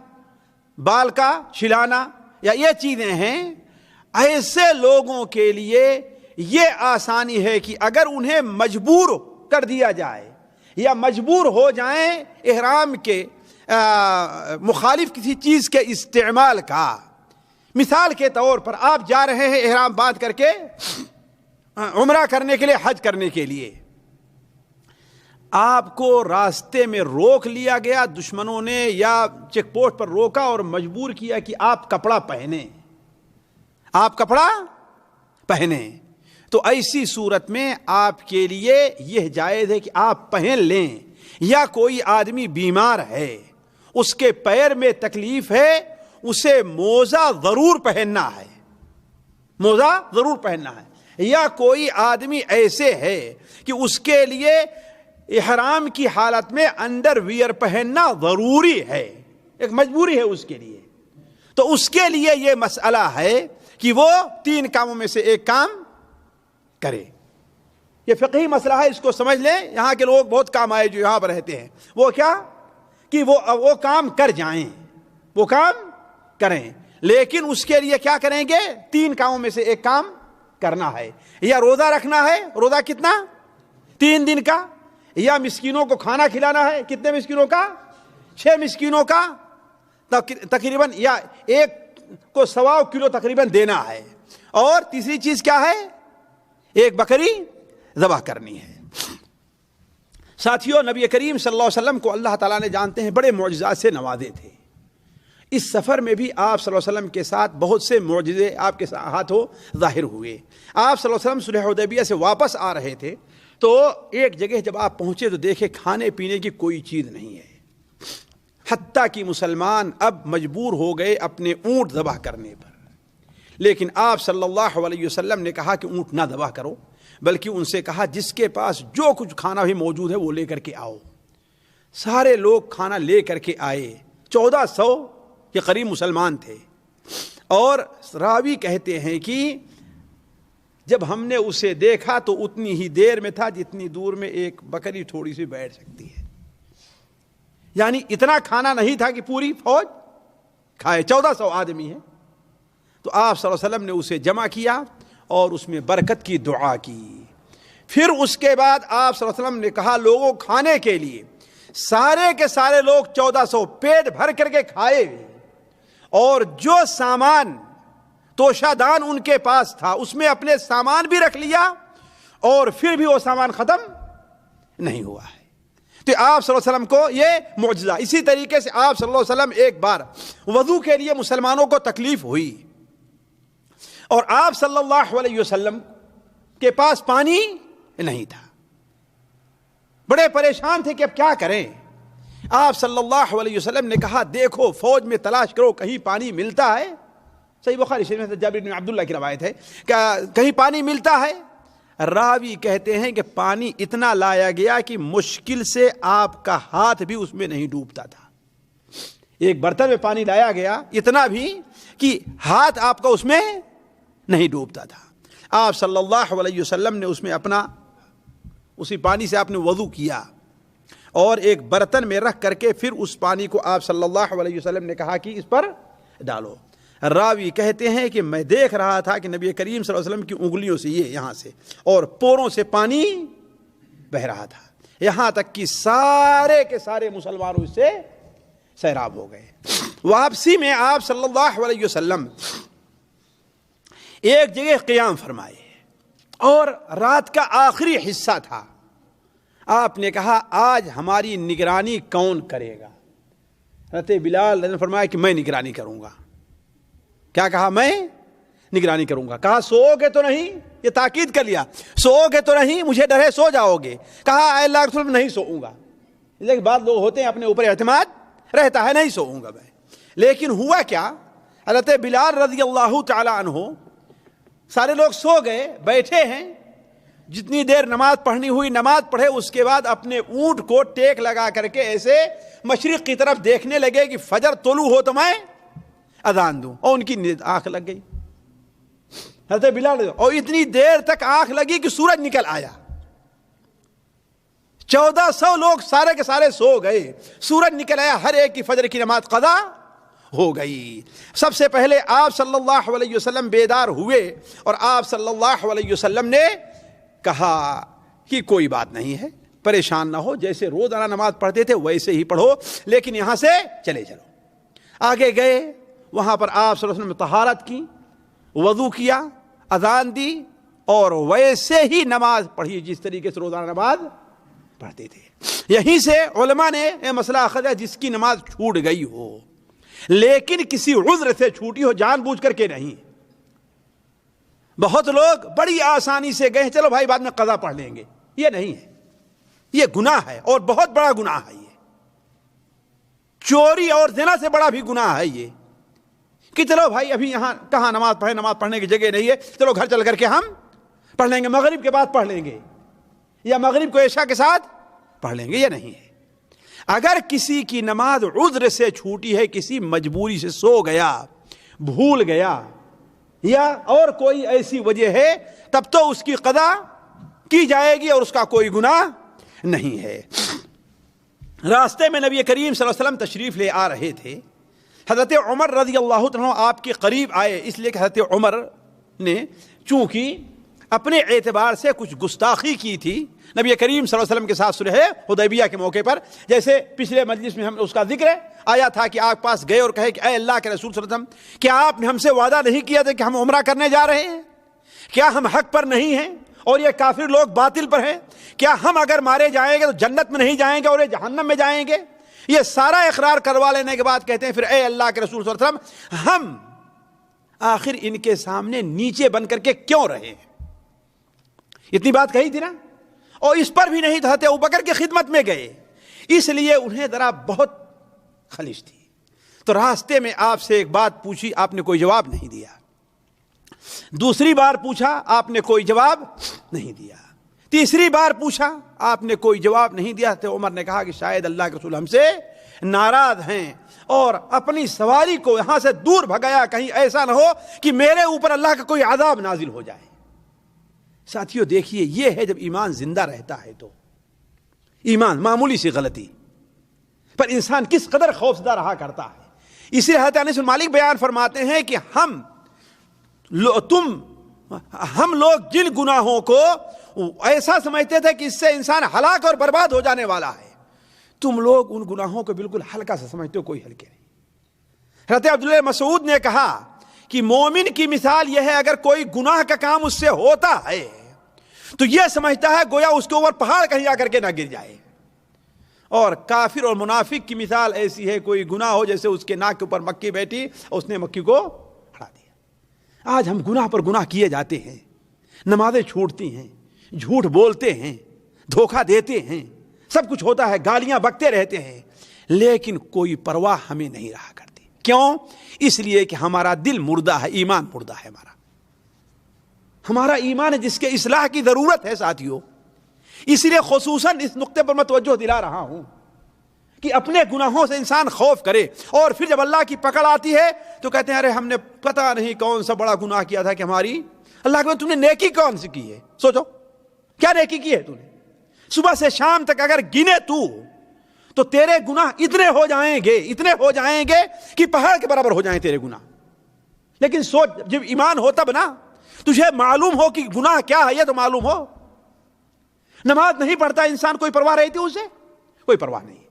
بال کا چھلانا، یا یہ چیزیں ہیں، ایسے لوگوں کے لیے یہ آسانی ہے کہ اگر انہیں مجبور کر دیا جائے یا مجبور ہو جائیں احرام کے مخالف کسی چیز کے استعمال کا، مثال کے طور پر آپ جا رہے ہیں احرام باندھ کر کے عمرہ کرنے کے لیے، حج کرنے کے لیے، آپ کو راستے میں روک لیا گیا دشمنوں نے یا چیک پوسٹ پر روکا اور مجبور کیا کہ آپ کپڑا پہنیں، آپ کپڑا پہنیں، تو ایسی صورت میں آپ کے لیے یہ جائز ہے کہ آپ پہن لیں۔ یا کوئی آدمی بیمار ہے، اس کے پیر میں تکلیف ہے، اسے موزہ ضرور پہننا ہے، موزہ ضرور پہننا ہے۔ یا کوئی آدمی ایسے ہے کہ اس کے لیے احرام کی حالت میں انڈر ویئر پہننا ضروری ہے، ایک مجبوری ہے اس کے لیے، تو اس کے لیے یہ مسئلہ ہے کہ وہ 3 کاموں میں سے ایک کام کرے۔ یہ فقہی مسئلہ ہے، اس کو سمجھ لیں، یہاں کے لوگ بہت کام آئے جو یہاں پر رہتے ہیں، وہ کیا کہ وہ کام کر جائیں، وہ کام کریں، لیکن اس کے لیے کیا کریں گے؟ 3 کاموں میں سے ایک کام کرنا ہے، یا روزہ رکھنا ہے، روزہ کتنا؟ 3 دن کا، یا مسکینوں کو کھانا کھلانا ہے، کتنے مسکینوں کا؟ 6 مسکینوں کا تقریباً، یا ایک کو 1.25 کلو تقریباً دینا ہے، اور تیسری چیز کیا ہے؟ ایک بکری ذبح کرنی ہے۔ ساتھیوں نبی کریم صلی اللہ علیہ وسلم کو اللہ تعالیٰ نے جانتے ہیں بڑے معجزات سے نوازے تھے۔ اس سفر میں بھی آپ صلی اللہ علیہ وسلم کے ساتھ بہت سے معجزے آپ کے ہاتھوں ظاہر ہوئے۔ آپ صلی اللہ علیہ وسلم صلح حدیبیہ سے واپس آ رہے تھے تو ایک جگہ جب آپ پہنچے تو دیکھے کھانے پینے کی کوئی چیز نہیں ہے، حتیٰ کہ مسلمان اب مجبور ہو گئے اپنے اونٹ ذبح کرنے پر، لیکن آپ صلی اللہ علیہ وسلم نے کہا کہ اونٹ نہ ذبح کرو، بلکہ ان سے کہا جس کے پاس جو کچھ کھانا بھی موجود ہے وہ لے کر کے آؤ۔ سارے لوگ کھانا لے کر کے آئے، 1400 کے قریب مسلمان تھے، اور راوی کہتے ہیں کہ جب ہم نے اسے دیکھا تو اتنی ہی دیر میں تھا جتنی دور میں ایک بکری تھوڑی سی بیٹھ سکتی ہے، یعنی اتنا کھانا نہیں تھا کہ پوری فوج کھائے، 1400 آدمی ہیں۔ تو آپ صلی اللہ علیہ وسلم نے اسے جمع کیا اور اس میں برکت کی دعا کی۔ پھر اس کے بعد آپ صلی اللہ علیہ وسلم نے کہا لوگوں کھانے کے لیے، سارے کے سارے لوگ 1400 پیٹ بھر کر کے کھائے، اور جو سامان توشہ دان ان کے پاس تھا اس میں اپنے سامان بھی رکھ لیا، اور پھر بھی وہ سامان ختم نہیں ہوا ہے۔ تو آپ صلی اللہ علیہ وسلم کو یہ معجزہ. اسی طریقے سے آپ صلی اللہ علیہ وسلم ایک بار وضو کے لیے مسلمانوں کو تکلیف ہوئی اور آپ صلی اللہ علیہ وسلم کے پاس پانی نہیں تھا, بڑے پریشان تھے کہ اب کیا کریں. آپ صلی اللہ علیہ وسلم نے کہا دیکھو فوج میں تلاش کرو کہیں پانی ملتا ہے. صحیح بخاری شریف میں جابر بن عبداللہ کی روایت ہے کہ کہیں پانی ملتا ہے. راوی کہتے ہیں کہ پانی اتنا لایا گیا کہ مشکل سے آپ کا ہاتھ بھی اس میں نہیں ڈوبتا تھا. ایک برتن میں پانی لایا گیا اتنا بھی کہ ہاتھ آپ کا اس میں نہیں ڈوبتا تھا. آپ صلی اللہ علیہ وسلم نے اس میں اسی پانی سے آپ نے وضو کیا اور ایک برتن میں رکھ کر کے پھر اس پانی کو آپ صلی اللہ علیہ وسلم نے کہا کہ اس پر ڈالو. راوی کہتے ہیں کہ میں دیکھ رہا تھا کہ نبی کریم صلی اللہ علیہ وسلم کی انگلیوں سے یہاں سے اور پوروں سے پانی بہ رہا تھا, یہاں تک کہ سارے کے سارے مسلمانوں اس سے سیراب ہو گئے. واپسی میں آپ صلی اللہ علیہ وسلم ایک جگہ قیام فرمائے اور رات کا آخری حصہ تھا. آپ نے کہا آج ہماری نگرانی کون کرے گا؟ حضرت بلال نے فرمایا کہ میں نگرانی کروں گا. کیا کہا؟ میں نگرانی کروں گا. کہا سو گے تو نہیں؟ یہ تاکید کر لیا, سو گے تو نہیں؟ مجھے ڈر ہے سو جاؤ گے. کہا اے اللہ کے رسول نہیں سوؤں گا. لیکن بعض لوگ ہوتے ہیں اپنے اوپر اعتماد رہتا ہے, نہیں سوؤں گا میں. لیکن ہوا کیا, حضرت بلال رضی اللہ تعالی عنہ سارے لوگ سو گئے, بیٹھے ہیں. جتنی دیر نماز پڑھنی ہوئی نماز پڑھے, اس کے بعد اپنے اونٹ کو ٹیک لگا کر کے ایسے مشرق کی طرف دیکھنے لگے کہ فجر طلوع ہو تو میں اذان دوں, اور ان کی آنکھ لگ گئی. حضرت بلال اور اتنی دیر تک آنکھ لگی کہ سورج نکل آیا. 1400 لوگ سارے کے سارے سو گئے, سورج نکل آیا, ہر ایک کی فجر کی نماز قضا ہو گئی. سب سے پہلے آپ صلی اللہ علیہ وسلم بیدار ہوئے اور آپ صلی اللہ علیہ وسلم نے کہا کہ کوئی بات نہیں ہے, پریشان نہ ہو, جیسے روزانہ نماز پڑھتے تھے ویسے ہی پڑھو, لیکن یہاں سے چلے چلو. آگے گئے, وہاں پر آپ صلی اللہ علیہ وسلم نے طہارت کی, وضو کیا, اذان دی اور ویسے ہی نماز پڑھی جس طریقے سے روزانہ نماز پڑھتے تھے. یہیں سے علماء نے یہ مسئلہ اخذ ہے جس کی نماز چھوٹ گئی ہو لیکن کسی عذر سے چھوٹی ہو, جان بوجھ کر کے نہیں. بہت لوگ بڑی آسانی سے گئے چلو بھائی بعد میں قضا پڑھ لیں گے, یہ نہیں ہے, یہ گناہ ہے اور بہت بڑا گناہ ہے. یہ چوری اور زنا سے بڑا بھی گناہ ہے یہ کہ چلو بھائی ابھی یہاں کہاں نماز پڑھنے کی جگہ نہیں ہے, چلو گھر چل کر کے ہم پڑھ لیں گے, مغرب کے بعد پڑھ لیں گے یا مغرب کو عشاء کے ساتھ پڑھ لیں گے, یہ نہیں ہے. اگر کسی کی نماز عذر سے چھوٹی ہے, کسی مجبوری سے سو گیا, بھول گیا یا اور کوئی ایسی وجہ ہے, تب تو اس کی قضا کی جائے گی اور اس کا کوئی گناہ نہیں ہے. راستے میں نبی کریم صلی اللہ علیہ وسلم تشریف لے آ رہے تھے. حضرت عمر رضی اللہ عنہ آپ کے قریب آئے, اس لیے کہ حضرت عمر نے چونکہ اپنے اعتبار سے کچھ گستاخی کی تھی نبی کریم صلی اللہ علیہ وسلم کے ساتھ صلح حدیبیہ کے موقع پر, جیسے پچھلے مجلس میں ہم اس کا ذکر آیا تھا کہ آپ پاس گئے اور کہے کہ اے اللہ کے رسول صلی اللہ علیہ وسلم, کیا آپ نے ہم سے وعدہ نہیں کیا تھا کہ ہم عمرہ کرنے جا رہے ہیں؟ کیا ہم حق پر نہیں ہیں اور یہ کافر لوگ باطل پر ہیں؟ کیا ہم اگر مارے جائیں گے تو جنت میں نہیں جائیں گے اور یہ جہنم میں جائیں گے؟ یہ سارا اقرار کروا لینے کے بعد کہتے ہیں پھر اے اللہ کے رسول صلی اللہ علیہ وسلم, ہم آخر ان کے سامنے نیچے بن کر کے کیوں رہے؟ اتنی بات کہی تھی نا, اور اس پر بھی نہیں تھا, ابوبکر کی خدمت میں گئے, اس لیے انہیں ذرا بہت خلش تھی. تو راستے میں آپ سے ایک بات پوچھی, آپ نے کوئی جواب نہیں دیا. دوسری بار پوچھا, آپ نے کوئی جواب نہیں دیا. تیسری بار پوچھا, آپ نے کوئی جواب نہیں دیا. تو عمر نے کہا کہ شاید اللہ کے رسول ہم سے ناراض ہیں اور اپنی سواری کو یہاں سے دور بھگایا, کہیں ایسا نہ ہو کہ میرے اوپر اللہ کا کوئی عذاب نازل ہو جائے. ساتھیوں دیکھیے, یہ ہے جب ایمان زندہ رہتا ہے تو ایمان معمولی سی غلطی پر انسان کس قدر خوفزدہ رہا کرتا ہے. اسی لیے حضرت انس بن مالک بیان فرماتے ہیں کہ ہم لوگ جن گناہوں کو ایسا سمجھتے تھے کہ اس سے انسان ہلاک اور برباد ہو جانے والا ہے, تم لوگ ان گناہوں کو بالکل ہلکا سا سمجھتے ہو, کوئی ہلکے نہیں. حضرت عبداللہ مسعود نے کہا کہ مومن کی مثال یہ ہے, اگر کوئی گناہ کا کام اس سے ہوتا ہے تو یہ سمجھتا ہے گویا اس کے اوپر پہاڑ کہیں آ کر کے نہ گر جائے, اور کافر اور منافق کی مثال ایسی ہے، کوئی گناہ ہو جیسے اس کے ناک کے اوپر مکھی بیٹھی اور اس نے مکھی کو ہٹا دیا۔ آج ہم گناہ پر گناہ کیے جاتے ہیں، نمازیں چھوٹتی ہیں، جھوٹ بولتے ہیں، دھوکہ دیتے ہیں، سب کچھ ہوتا ہے، گالیاں بکتے رہتے ہیں، لیکن کوئی پرواہ ہمیں نہیں رہا کرتی۔ کیوں؟ اس لیے کہ ہمارا دل مردہ ہے، ایمان مردہ ہے، ہمارا ایمان ہے جس کے اصلاح کی ضرورت ہے ساتھیوں۔ اس لیے خصوصاً اس نقطے پر میں توجہ دلا رہا ہوں کہ اپنے گناہوں سے انسان خوف کرے، اور پھر جب اللہ کی پکڑ آتی ہے تو کہتے ہیں ارے ہم نے پتہ نہیں کون سا بڑا گناہ کیا تھا کہ ہماری اللہ کے تم نے نیکی کون سی کی ہے؟ سوچو کیا نیکی کی ہے تم نے؟ صبح سے شام تک اگر گنے تو تیرے گناہ اتنے ہو جائیں گے کہ پہاڑ کے برابر ہو جائیں تیرے گناہ۔ لیکن سوچ، جب ایمان ہو تب نا تجھے معلوم ہو کہ گناہ کیا ہے، یہ تو معلوم ہو۔ نماز نہیں پڑھتا انسان، کوئی پرواہ رہتی اسے؟ کوئی پرواہ نہیں۔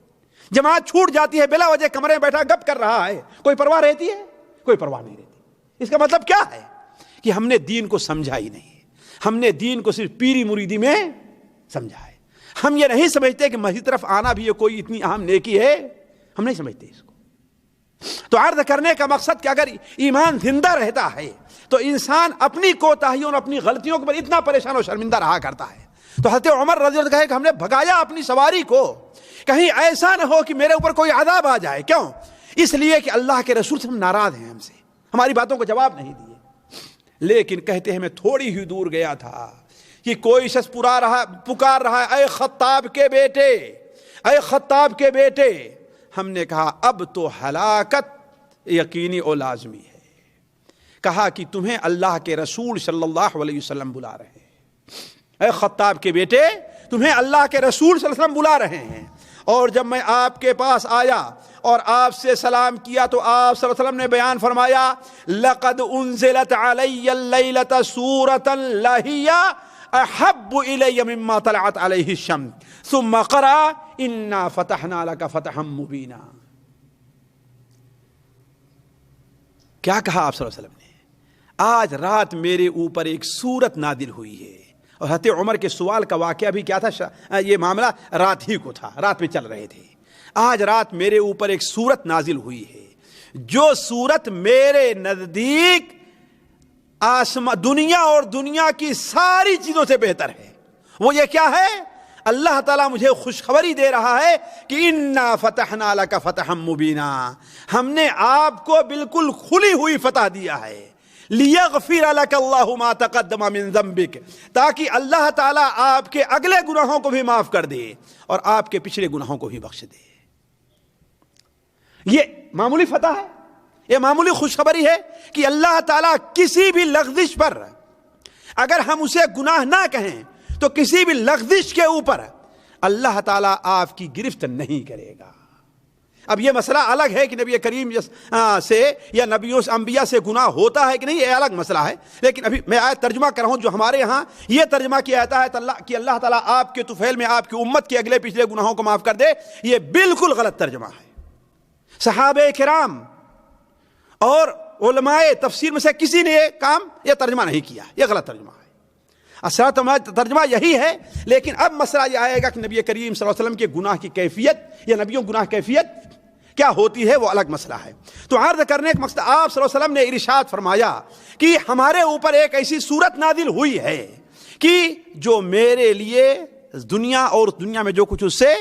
جماعت چھوٹ جاتی ہے، بلا وجہ کمرے میں بیٹھا گپ کر رہا ہے، کوئی پرواہ رہتی ہے؟ کوئی پرواہ نہیں رہتی۔ اس کا مطلب کیا ہے؟ کہ ہم نے دین کو سمجھا ہی نہیں، ہم نے دین کو صرف پیری مریدی میں سمجھا ہے۔ ہم یہ نہیں سمجھتے کہ مسجد طرف آنا بھی یہ کوئی اتنی اہم نیکی ہے، ہم نہیں سمجھتے اس کو۔ تو عرض کرنے کا مقصد کہ اگر ایمان زندہ رہتا ہے تو انسان اپنی کوتاہیوں اور اپنی غلطیوں کے پر اتنا پریشان اور شرمندہ رہا کرتا ہے۔ تو حضرت عمر رضی اللہ عنہ کہے کہ ہم نے بھگایا اپنی سواری کو، کہیں ایسا نہ ہو کہ میرے اوپر کوئی عذاب آ جائے۔ کیوں؟ اس لیے کہ اللہ کے رسول سے ہم ناراض ہیں، ہم سے ہماری باتوں کو جواب نہیں دیے۔ لیکن کہتے ہیں میں تھوڑی ہی دور گیا تھا کہ کوئی شخص پکار رہا ہے، اے خطاب کے بیٹے، اے خطاب کے بیٹے۔ ہم نے کہا اب تو ہلاکت یقینی اور لازمی ہے۔ کہا کہ تمہیں اللہ کے رسول صلی اللہ علیہ وسلم بلا رہے ہیں، اے خطاب کے بیٹے تمہیں اللہ کے رسول صلی اللہ علیہ وسلم بلا رہے ہیں۔ اور جب میں آپ کے پاس آیا اور آپ سے سلام کیا تو آپ صلی اللہ علیہ وسلم نے بیان فرمایا لقد انزلت علی اللیلۃ سورۃ لہی احب الی مما طلعت علیہ الشمس ثم قرأ انا فتحنا لک فتحا مبینا۔ کیا کہا آپ صلی اللہ علیہ وسلم نے؟ آج رات میرے اوپر ایک سورت نازل ہوئی ہے۔ اور حضرت عمر کے سوال کا واقعہ بھی کیا تھا؟ یہ معاملہ رات ہی کو تھا، رات میں چل رہے تھے۔ آج رات میرے اوپر ایک سورت نازل ہوئی ہے جو سورت میرے نزدیک دنیا اور دنیا کی ساری چیزوں سے بہتر ہے۔ وہ یہ کیا ہے؟ اللہ تعالیٰ مجھے خوشخبری دے رہا ہے کہ انا فتحنا لک فتحا مبینا، ہم نے آپ کو بالکل کھلی ہوئی فتح دیا ہے۔ لیغفر لک اللہ ما تقدم من ذنبک، تاکہ اللہ تعالیٰ آپ کے اگلے گناہوں کو بھی معاف کر دے اور آپ کے پچھلے گناہوں کو بھی بخش دے۔ یہ معمولی فتح ہے، یہ معمولی خوشخبری ہے کہ اللہ تعالیٰ کسی بھی لغزش پر، اگر ہم اسے گناہ نہ کہیں تو کسی بھی لغزش کے اوپر اللہ تعالیٰ آپ کی گرفت نہیں کرے گا۔ اب یہ مسئلہ الگ ہے کہ نبی کریم سے یا نبیوں سے انبیاء سے گناہ ہوتا ہے کہ نہیں، یہ الگ مسئلہ ہے۔ لیکن ابھی میں آیت ترجمہ کر رہا ہوں جو ہمارے ہاں یہ ترجمہ کیا جاتا ہے کہ اللہ تعالیٰ آپ کے طفیل میں آپ کی امت کے اگلے پچھلے گناہوں کو معاف کر دے، یہ بالکل غلط ترجمہ ہے۔ صحابہ کرام اور علماء تفسیر میں سے کسی نے یہ ترجمہ نہیں کیا، یہ غلط ترجمہ ہے۔ اصل ترجمہ یہی ہے، لیکن اب مسئلہ یہ آئے گا کہ نبی کریم صلی اللہ علیہ وسلم کے گناہ کی کیفیت یا نبیوں گناہ کیفیت کیا ہوتی ہے، وہ الگ مسئلہ ہے۔ تو عرض کرنے کا مقصد، آپ صلی اللہ علیہ وسلم نے ارشاد فرمایا کہ ہمارے اوپر ایک ایسی صورت نازل ہوئی ہے کہ جو میرے لیے دنیا اور دنیا میں جو کچھ اس سے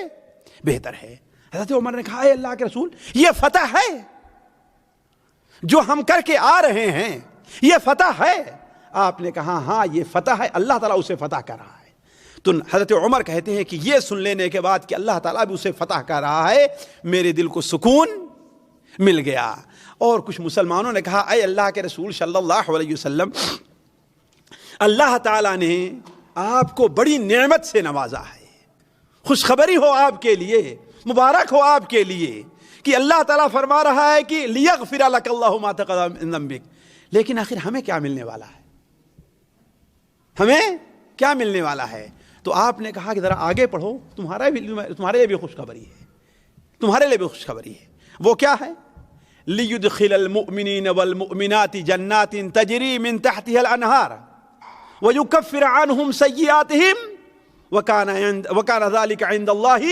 بہتر ہے۔ حضرت عمر نے کہا اے اللہ کے رسول، یہ فتح ہے جو ہم کر کے آ رہے ہیں، یہ فتح ہے؟ آپ نے کہا ہاں یہ فتح ہے، اللہ تعالیٰ اسے فتح کر رہا ہے۔ تو حضرت عمر کہتے ہیں کہ یہ سن لینے کے بعد کہ اللہ تعالیٰ بھی اسے فتح کر رہا ہے، میرے دل کو سکون مل گیا۔ اور کچھ مسلمانوں نے کہا اے اللہ کے رسول صلی اللہ علیہ وسلم، اللہ تعالیٰ نے آپ کو بڑی نعمت سے نوازا ہے، خوشخبری ہو آپ کے لیے، مبارک ہو آپ کے لیے کہ اللہ تعالیٰ فرما رہا ہے کہ لیغفر لک اللہ ما تقدم من ذنبک۔ لیکن آخر ہمیں کیا ملنے والا ہے؟ ہمیں کیا ملنے والا ہے؟ تو آپ نے کہا کہ ذرا آگے پڑھو، تمہارے لیے بھی خوشخبری ہے، تمہارے لیے بھی خوشخبری ہے۔ وہ کیا ہے؟ لیدخل المؤمنین والمؤمنات جنات تجری من تحتها الانہار ویکفر عنہم سیئاتہم وکان ذلک عند اللہ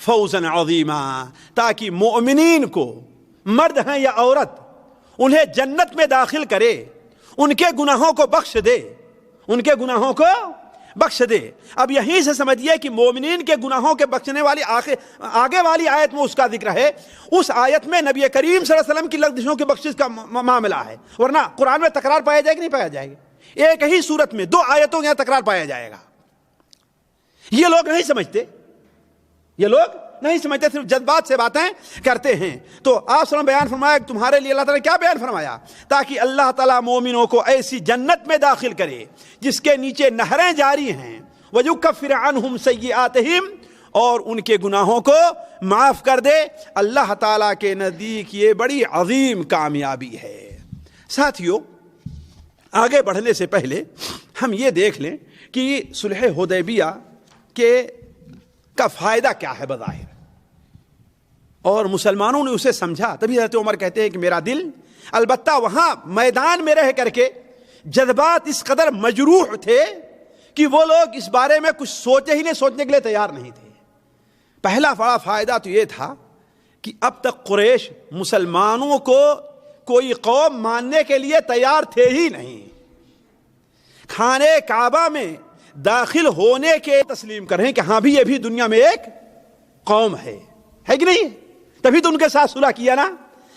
فوزن عظیما، تاکہ مومنین کو، مرد ہیں یا عورت، انہیں جنت میں داخل کرے، ان کے گناہوں کو بخش دے، ان کے گناہوں کو بخش دے۔ اب یہیں سے سمجھیے کہ مومنین کے گناہوں کے بخشنے والی آگے والی آیت میں اس کا ذکر ہے، اس آیت میں نبی کریم صلی اللہ علیہ وسلم کی لغزشوں کی بخشش کا معاملہ ہے، ورنہ قرآن میں تکرار پایا جائے کہ نہیں پایا جائے گا؟ ایک ہی صورت میں 2 آیتوں کے یہاں تکرار پایا جائے گا۔ یہ لوگ نہیں سمجھتے، یہ لوگ نہیں سمجھتے، صرف جذبات سے باتیں کرتے ہیں۔ تو آپ صلی اللہ علیہ وسلم بیان فرمایا کہ تمہارے لیے اللہ تعالیٰ نے کیا بیان فرمایا؟ تاکہ اللہ تعالیٰ مومنوں کو ایسی جنت میں داخل کرے جس کے نیچے نہریں جاری ہیں، وَيُكَفِّرَ عَنْهُمْ سَيِّئَاتِهِمْ، اور ان کے گناہوں کو معاف کر دے۔ اللہ تعالیٰ کے نزدیک یہ بڑی عظیم کامیابی ہے۔ ساتھیو، آگے بڑھنے سے پہلے ہم یہ دیکھ لیں کہ صلح حدیبیہ کا فائدہ کیا ہے بظاہر، اور مسلمانوں نے اسے سمجھا۔ تبھی حضرت عمر کہتے ہیں کہ میرا دل، البتہ وہاں میدان میں رہ کر کے جذبات اس قدر مجروح تھے کہ وہ لوگ اس بارے میں کچھ سوچے ہی نہیں، سوچنے کے لیے تیار نہیں تھے۔ پہلا بڑا فائدہ تو یہ تھا کہ اب تک قریش مسلمانوں کو کوئی قوم ماننے کے لیے تیار تھے ہی نہیں، خانے کعبہ میں داخل ہونے کے تسلیم کر رہے ہیں کہ ہاں بھی یہ بھی دنیا میں ایک قوم ہے کہ نہیں؟ تبھی تو ان کے ساتھ صلح کیا نا،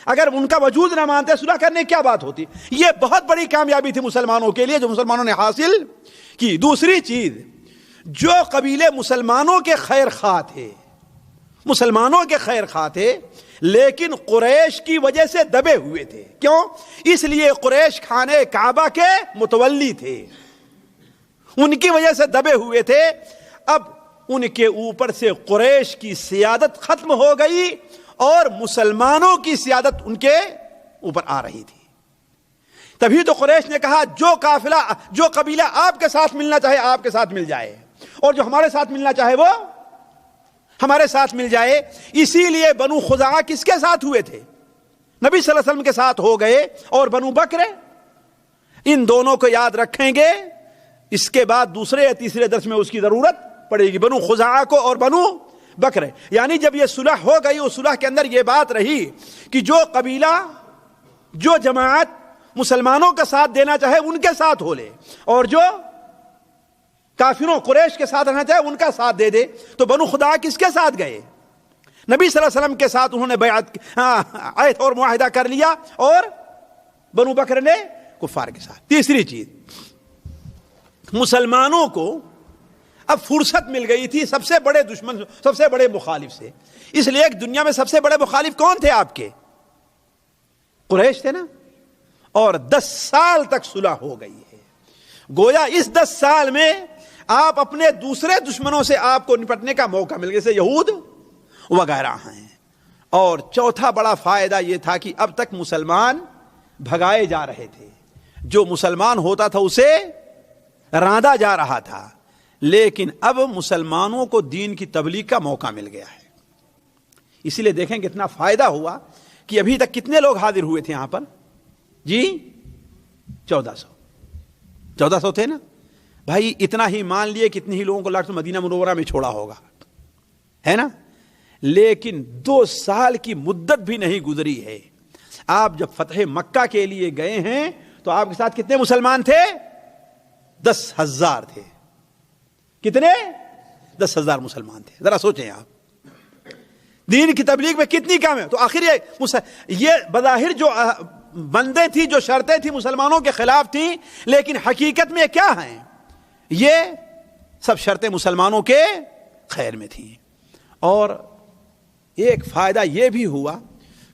اگر ان کا وجود نہ مانتے صلح کرنے کی کیا بات ہوتی؟ یہ بہت بڑی کامیابی تھی مسلمانوں کے لیے جو مسلمانوں نے حاصل کی۔ دوسری چیز، جو قبیلے مسلمانوں کے خیر خواہ تھے، مسلمانوں کے خیر خواہ تھے، لیکن قریش کی وجہ سے دبے ہوئے تھے۔ کیوں؟ اس لیے قریش خانے کعبہ کے متولی تھے، ان کی وجہ سے دبے ہوئے تھے۔ اب ان کے اوپر سے قریش کی سیادت ختم ہو گئی اور مسلمانوں کی سیادت ان کے اوپر آ رہی تھی۔ تبھی تو قریش نے کہا جو قبیلہ آپ کے ساتھ ملنا چاہے آپ کے ساتھ مل جائے، اور جو ہمارے ساتھ ملنا چاہے وہ ہمارے ساتھ مل جائے۔ اسی لیے بنو خزاعہ کس کے ساتھ ہوئے تھے؟ نبی صلی اللہ علیہ وسلم کے ساتھ ہو گئے، اور بنو بکر، ان دونوں کو یاد رکھیں گے، اس کے بعد دوسرے یا تیسرے درس میں اس کی ضرورت پڑے گی، بنو خزاعہ کو اور بنو بکر۔ یعنی جب یہ صلح ہو گئی، اس صلح کے اندر یہ بات رہی کہ جو قبیلہ، جو جماعت مسلمانوں کا ساتھ دینا چاہے ان کے ساتھ ہو لے، اور جو کافروں قریش کے ساتھ رہنا چاہے ان کا ساتھ دے دے۔ تو بنو خزاعہ کس کے ساتھ گئے؟ نبی صلی اللہ علیہ وسلم کے ساتھ انہوں نے بیعت، عہد اور معاہدہ کر لیا، اور بنو بکر نے کفار کے ساتھ۔ تیسری چیز، مسلمانوں کو اب فرصت مل گئی تھی سب سے بڑے دشمن، سب سے بڑے مخالف سے۔ اس لیے کہ دنیا میں سب سے بڑے مخالف کون تھے آپ کے؟ قریش تھے نا، اور 10 سال تک صلح ہو گئی ہے۔ گویا اس 10 سال میں آپ اپنے دوسرے دشمنوں سے آپ کو نپٹنے کا موقع مل گیا، جیسے یہود وغیرہ ہیں۔ اور چوتھا بڑا فائدہ یہ تھا کہ اب تک مسلمان بھگائے جا رہے تھے، جو مسلمان ہوتا تھا اسے راندا جا رہا تھا، لیکن اب مسلمانوں کو دین کی تبلیغ کا موقع مل گیا ہے۔ اسی لیے دیکھیں کتنا فائدہ ہوا کہ ابھی تک کتنے لوگ حاضر ہوئے تھے یہاں پر؟ جی 1400 تھے نا بھائی۔ اتنا ہی مان لیے کتنے ہی لوگوں کو لاکھ مدینہ منورہ میں چھوڑا ہوگا، ہے نا؟ لیکن 2 سال کی مدت بھی نہیں گزری ہے۔ آپ جب فتح مکہ کے لیے گئے ہیں تو آپ کے ساتھ کتنے مسلمان تھے؟ 10,000 تھے۔ کتنے؟ 10,000 مسلمان تھے۔ ذرا سوچیں آپ، دین کی تبلیغ میں کتنی کم ہے۔ تو آخر یہ بظاہر جو بندیں تھی، جو شرطیں تھی مسلمانوں کے خلاف تھیں، لیکن حقیقت میں کیا ہیں؟ یہ سب شرطیں مسلمانوں کے خیر میں تھیں۔ اور ایک فائدہ یہ بھی ہوا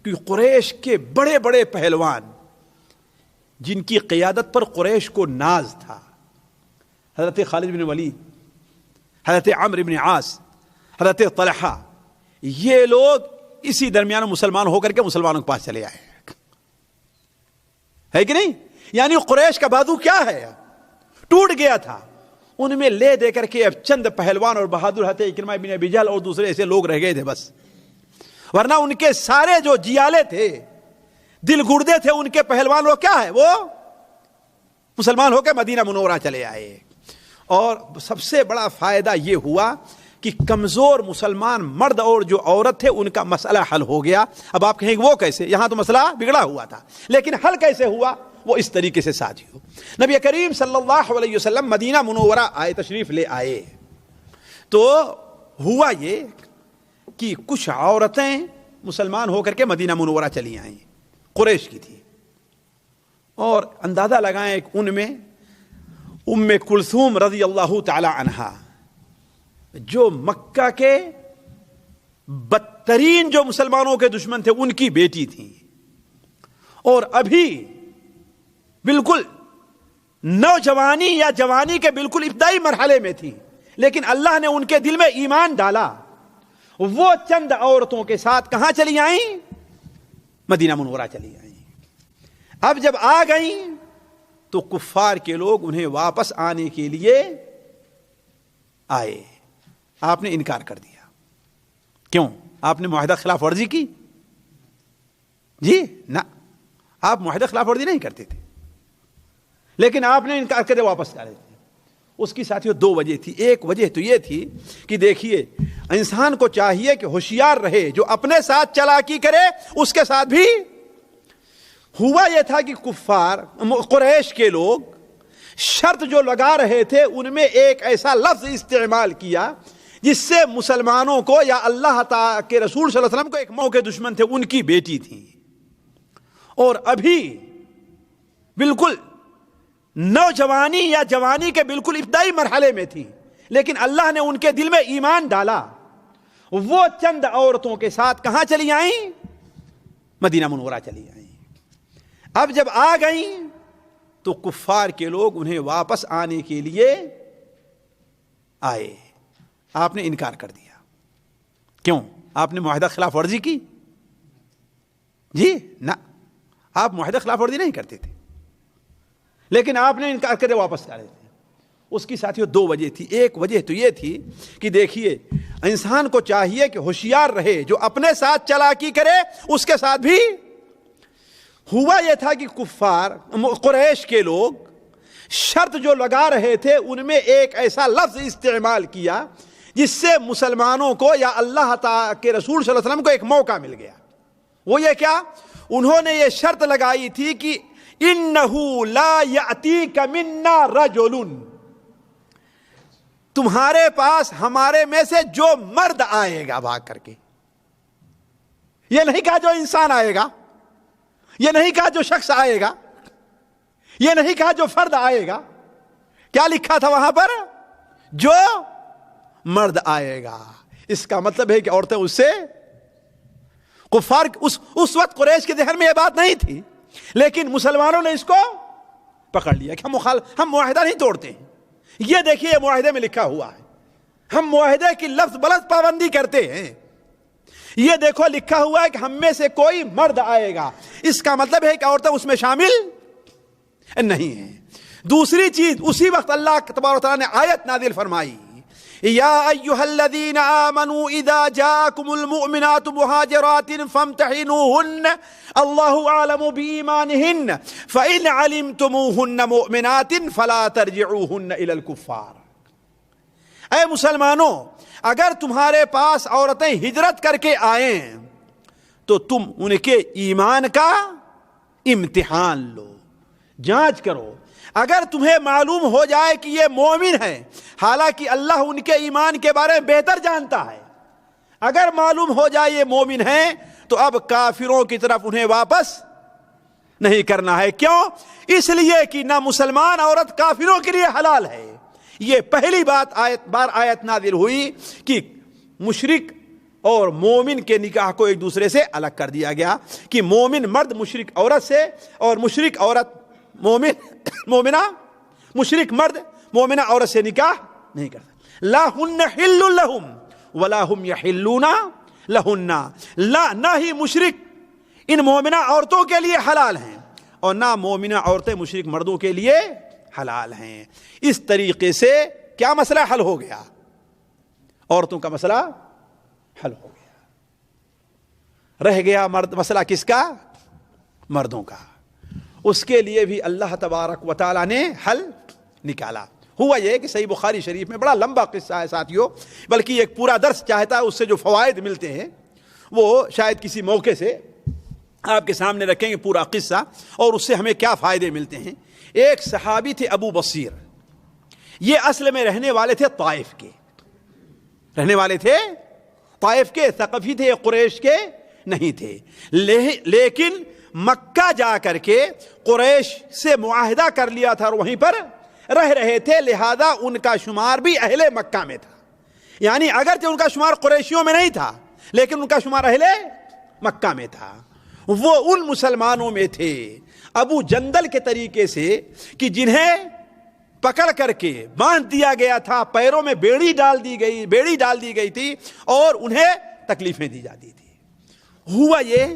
کہ قریش کے بڑے بڑے پہلوان جن کی قیادت پر قریش کو ناز تھا، حضرت خالد بن ولید، حضرت عمرو بن عاص، حضرت طلحہ، یہ لوگ اسی درمیان مسلمان ہو کر کے مسلمانوں کے پاس چلے آئے، ہے کہ نہیں؟ یعنی قریش کا بازو کیا ہے، ٹوٹ گیا تھا۔ ان میں لے دے کر کے اب چند پہلوان اور بہادر حضرت اکرمہ بن ابی جہل اور دوسرے ایسے لوگ رہ گئے تھے بس، ورنہ ان کے سارے جو جیالے تھے، دل گردے تھے، ان کے پہلوان وہ کیا ہے، وہ مسلمان ہو کے مدینہ منورہ چلے آئے۔ اور سب سے بڑا فائدہ یہ ہوا کہ کمزور مسلمان مرد اور جو عورت تھے ان کا مسئلہ حل ہو گیا. اب آپ کہیں گے وہ کیسے؟ یہاں تو مسئلہ بگڑا ہوا تھا لیکن حل کیسے ہوا؟ وہ اس طریقے سے ساتھیو. نبی کریم صلی اللہ علیہ وسلم مدینہ منورہ آئے، تشریف لے آئے، تو ہوا یہ کہ کچھ عورتیں مسلمان ہو کر کے مدینہ منورہ چلی آئیں، قریش کی تھی، اور اندازہ لگائیں کہ ان میں ام کلثوم رضی اللہ تعالی عنہا جو مکہ کے بدترین جو مسلمانوں کے دشمن تھے ان کی بیٹی تھی، اور ابھی بالکل نوجوانی یا جوانی کے بالکل ابتدائی مرحلے میں تھی، لیکن اللہ نے ان کے دل میں ایمان ڈالا. وہ چند عورتوں کے ساتھ کہاں چلی آئیں؟ مدینہ منورہ چلی آئیں. اب جب آ گئیں تو کفار کے لوگ انہیں واپس آنے کے لیے آئے. آپ نے انکار کر دیا. کیوں؟ آپ نے معاہدہ خلاف ورزی کی؟ جی نہ، آپ معاہدہ خلاف ورزی نہیں کرتے تھے، لیکن آپ نے انکار کر دیا، واپس کر دیتے. اس کی ساتھیوں دو وجہ تھی. ایک وجہ تو یہ تھی کہ دیکھیے انسان کو چاہیے کہ ہوشیار رہے، جو اپنے ساتھ چالاکی کرے اس کے ساتھ بھی. ہوا یہ تھا کہ کفار قریش کے لوگ شرط جو لگا رہے تھے ان میں ایک ایسا لفظ استعمال کیا جس سے مسلمانوں کو یا اللہ تعالی کے رسول صلی اللہ علیہ وسلم کو ایک موقع دشمن تھے ان کی بیٹی تھی، اور ابھی بالکل نوجوانی یا جوانی کے بالکل ابتدائی مرحلے میں تھی، لیکن اللہ نے ان کے دل میں ایمان ڈالا. وہ چند عورتوں کے ساتھ کہاں چلی آئیں؟ مدینہ منورہ چلی آئیں. اب جب آ گئیں تو کفار کے لوگ انہیں واپس آنے کے لیے آئے. آپ نے انکار کر دیا. کیوں؟ آپ نے معاہدہ خلاف ورزی کی؟ جی نہ، آپ معاہدہ خلاف ورزی نہیں کرتے تھے، لیکن آپ نے انکار کر دیا، واپس کر دیتے. اس کی ساتھیوں دو وجہ تھی. ایک وجہ تو یہ تھی کہ دیکھیے انسان کو چاہیے کہ ہوشیار رہے، جو اپنے ساتھ چالاکی کرے اس کے ساتھ بھی. ہوا یہ تھا کہ کفار قریش کے لوگ شرط جو لگا رہے تھے ان میں ایک ایسا لفظ استعمال کیا جس سے مسلمانوں کو یا اللہ تعالی کے رسول صلی اللہ علیہ وسلم کو ایک موقع مل گیا. وہ یہ کیا؟ انہوں نے یہ شرط لگائی تھی کہ انہو لا یأتیک منا رجل، تمہارے پاس ہمارے میں سے جو مرد آئے گا بھاگ کر کے. یہ نہیں کہا جو انسان آئے گا، یہ نہیں کہا جو شخص آئے گا، یہ نہیں کہا جو فرد آئے گا. کیا لکھا تھا وہاں پر؟ جو مرد آئے گا. اس کا مطلب ہے کہ عورتیں اس سے، کفار اس وقت قریش کے ذہن میں یہ بات نہیں تھی، لیکن مسلمانوں نے اس کو پکڑ لیا کہ ہم معاہدہ نہیں توڑتے ہیں. یہ دیکھیے معاہدے میں لکھا ہوا ہے، ہم معاہدے کی لفظ بلفظ پابندی کرتے ہیں. یہ دیکھو لکھا ہوا ہے کہ ہم میں سے کوئی مرد آئے گا. اس کا مطلب ہے کہ عورتیں اس میں شامل نہیں ہیں. دوسری چیز، اسی وقت اللہ تبارک و تعالیٰ نے آیت نازل فرمائی، یا ایھا الذین آمنوا اذا جاءکم المؤمنات مہاجرات فامتحنوہن اللہ اعلم بایمانہن فإن علمتموہن مؤمنات فلا ترجعوہن الی الکفار. اے مسلمانوں، اگر تمہارے پاس عورتیں ہجرت کر کے آئیں تو تم ان کے ایمان کا امتحان لو، جانچ کرو. اگر تمہیں معلوم ہو جائے کہ یہ مومن ہے، حالانکہ اللہ ان کے ایمان کے بارے میں بہتر جانتا ہے، اگر معلوم ہو جائے یہ مومن ہیں تو اب کافروں کی طرف انہیں واپس نہیں کرنا ہے. کیوں؟ اس لیے کہ نہ مسلمان عورت کافروں کے لیے حلال ہے. یہ پہلی بار آیت نازل ہوئی کہ مشرک اور مومن کے نکاح کو ایک دوسرے سے الگ کر دیا گیا، کہ مومن مرد مشرک عورت سے، اور مشرک عورت مومنہ، مشرک مرد مومنہ عورت سے نکاح نہیں کرتا. لا ہن حل لہم ولا ہم یحلون لہن، نہ ہی مشرک ان مومنہ عورتوں کے لیے حلال ہیں اور نہ مومنہ عورتیں مشرک مردوں کے لیے حلال ہیں. اس طریقے سے کیا مسئلہ حل ہو گیا؟ عورتوں کا مسئلہ حل ہو گیا. رہ گیا مسئلہ کس کا؟ مردوں کا. اس کے لیے بھی اللہ تبارک و تعالی نے حل نکالا. ہوا یہ کہ صحیح بخاری شریف میں بڑا لمبا قصہ ہے ساتھیوں، بلکہ ایک پورا درس چاہتا ہے، اس سے جو فوائد ملتے ہیں وہ شاید کسی موقع سے آپ کے سامنے رکھیں گے پورا قصہ، اور اس سے ہمیں کیا فائدے ملتے ہیں۔ ایک صحابی تھے ابو بصیر، یہ اصل میں رہنے والے تھے طائف کے، رہنے والے تھے طائف کے، ثقفی تھے، قریش کے نہیں تھے، لیکن مکہ جا کر کے قریش سے معاہدہ کر لیا تھا اور وہیں پر رہ رہے تھے، لہذا ان کا شمار بھی اہل مکہ میں تھا، یعنی اگرچہ ان کا شمار قریشیوں میں نہیں تھا لیکن ان کا شمار اہل مکہ میں تھا۔ وہ ان مسلمانوں میں تھے ابو جندل کے طریقے سے کہ جنہیں پکڑ کر کے باندھ دیا گیا تھا، پیروں میں بیڑی ڈال دی گئی تھی اور انہیں تکلیفیں دی جاتی تھی۔ ہوا یہ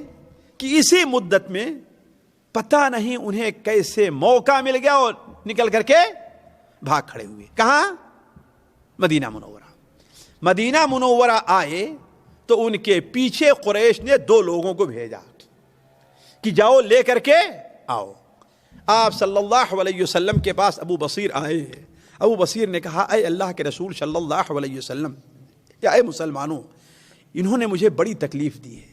کہ اسی مدت میں پتہ نہیں انہیں کیسے موقع مل گیا اور نکل کر کے بھاگ کھڑے ہوئے۔ کہاں؟ مدینہ منورہ۔ مدینہ منورہ آئے تو ان کے پیچھے قریش نے 2 لوگوں کو بھیجا کہ جاؤ لے کر کے آؤ۔ آپ صلی اللہ علیہ وسلم کے پاس ابو بصیر آئے۔ ابو بصیر نے کہا اے اللہ کے رسول صلی اللہ علیہ وسلم، یا اے مسلمانوں، انہوں نے مجھے بڑی تکلیف دی ہے،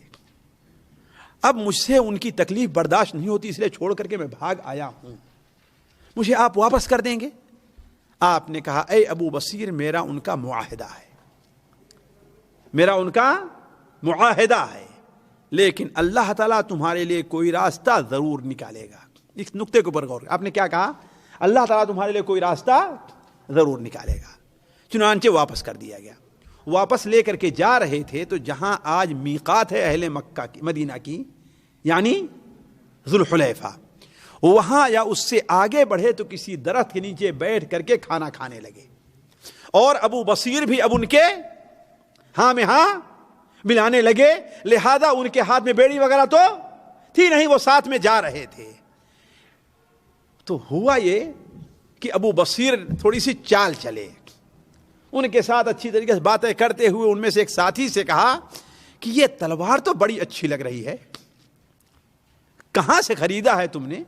اب مجھ سے ان کی تکلیف برداشت نہیں ہوتی، اس لیے چھوڑ کر کے میں بھاگ آیا ہوں، مجھے آپ واپس کر دیں گے؟ آپ نے کہا اے ابو بصیر، میرا ان کا معاہدہ ہے، میرا ان کا معاہدہ ہے، لیکن اللہ تعالیٰ تمہارے لیے کوئی راستہ ضرور نکالے گا۔ اس نقطے کے اوپر غور کریں۔ آپ نے کیا کہا؟ اللہ تعالیٰ تمہارے لیے کوئی راستہ ضرور نکالے گا۔ چنانچہ واپس کر دیا گیا۔ واپس لے کر کے جا رہے تھے تو جہاں آج میقات ہے اہل مکہ کی، مدینہ کی، یعنی ذوالحلیفہ، وہاں یا اس سے آگے بڑھے تو کسی درخت کے نیچے بیٹھ کر کے کھانا کھانے لگے، اور ابو بصیر بھی اب ان کے ہاں میں ہاں ملانے لگے، لہذا ان کے ہاتھ میں بیڑی وغیرہ تو تھی نہیں، وہ ساتھ میں جا رہے تھے۔ تو ہوا یہ کہ ابو بصیر تھوڑی سی چال چلے، ان کے ساتھ اچھی طریقے سے باتیں کرتے ہوئے ان میں سے ایک ساتھی سے کہا کہ یہ تلوار تو بڑی اچھی لگ رہی ہے، کہاں سے خریدا ہے تم نے؟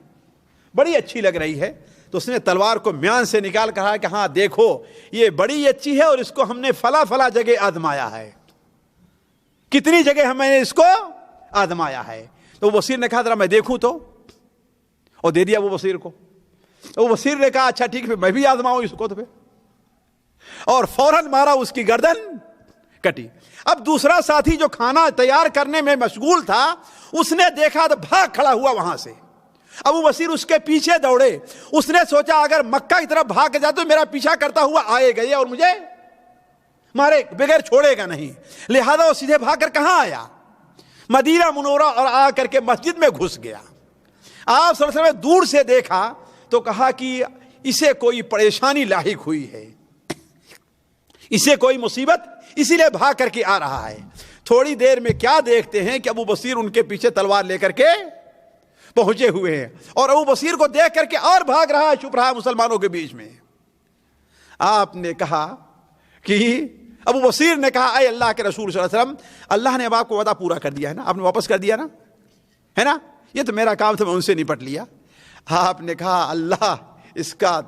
بڑی اچھی لگ رہی ہے۔ تو اس نے تلوار کو میان سے نکال کر کہا کہ ہاں دیکھو یہ بڑی اچھی ہے اور اس کو ہم نے فلاں فلاں جگہ آزمایا ہے، کتنی جگہ ہم نے اس کو آزمایا ہے۔ تو وہ بصیر نے کہا ذرا میں دیکھوں تو، اور دے دیا وہ بصیر کو۔ وہ بصیر نے کہا اچھا ٹھیک ہے میں بھی آزماؤں اس کو، تو پھر اور فوراً مارا، اس کی گردن کٹی۔ اب دوسرا ساتھی جو کھانا تیار کرنے میں مشغول تھا اس نے دیکھا تو بھاگ کھڑا ہوا وہاں سے۔ ابو بصیر اس کے پیچھے دوڑے، اس نے سوچا اگر مکہ کی طرف بھاگ جائے تو میرا پیچھا کرتا ہوا آئے گا یہ اور مجھے مارے بغیر چھوڑے گا نہیں، لہذا وہ سیدھے بھاگ کر کہاں آیا؟ مدینہ منورہ، اور آ کر کے مسجد میں گھس گیا۔ آپ صلی اللہ علیہ وسلم نے دور سے دیکھا تو کہا کہ اسے کوئی پریشانی لاحق ہوئی ہے، اسے کوئی مصیبت، اسی لیے بھاگ کر کے آ رہا ہے۔ تھوڑی دیر میں کیا دیکھتے ہیں کہ ابو بصیر ان کے پیچھے تلوار لے کر کے پہنچے ہوئے ہیں، اور ابو بصیر کو دیکھ کر کے اور بھاگ رہا ہے، چھپ رہا ہے مسلمانوں کے بیچ میں۔ آپ نے کہا کہ ابو بصیر نے کہا اے اللہ کے رسول صلی اللہ علیہ وسلم، اللہ نے اب آپ کو وعدہ پورا کر دیا ہے نا، آپ نے واپس کر دیا نا، ہے نا، یہ تو میرا کام تھا، میں ان سے نپٹ لیا۔ آپ نے کہا اللہ اس کا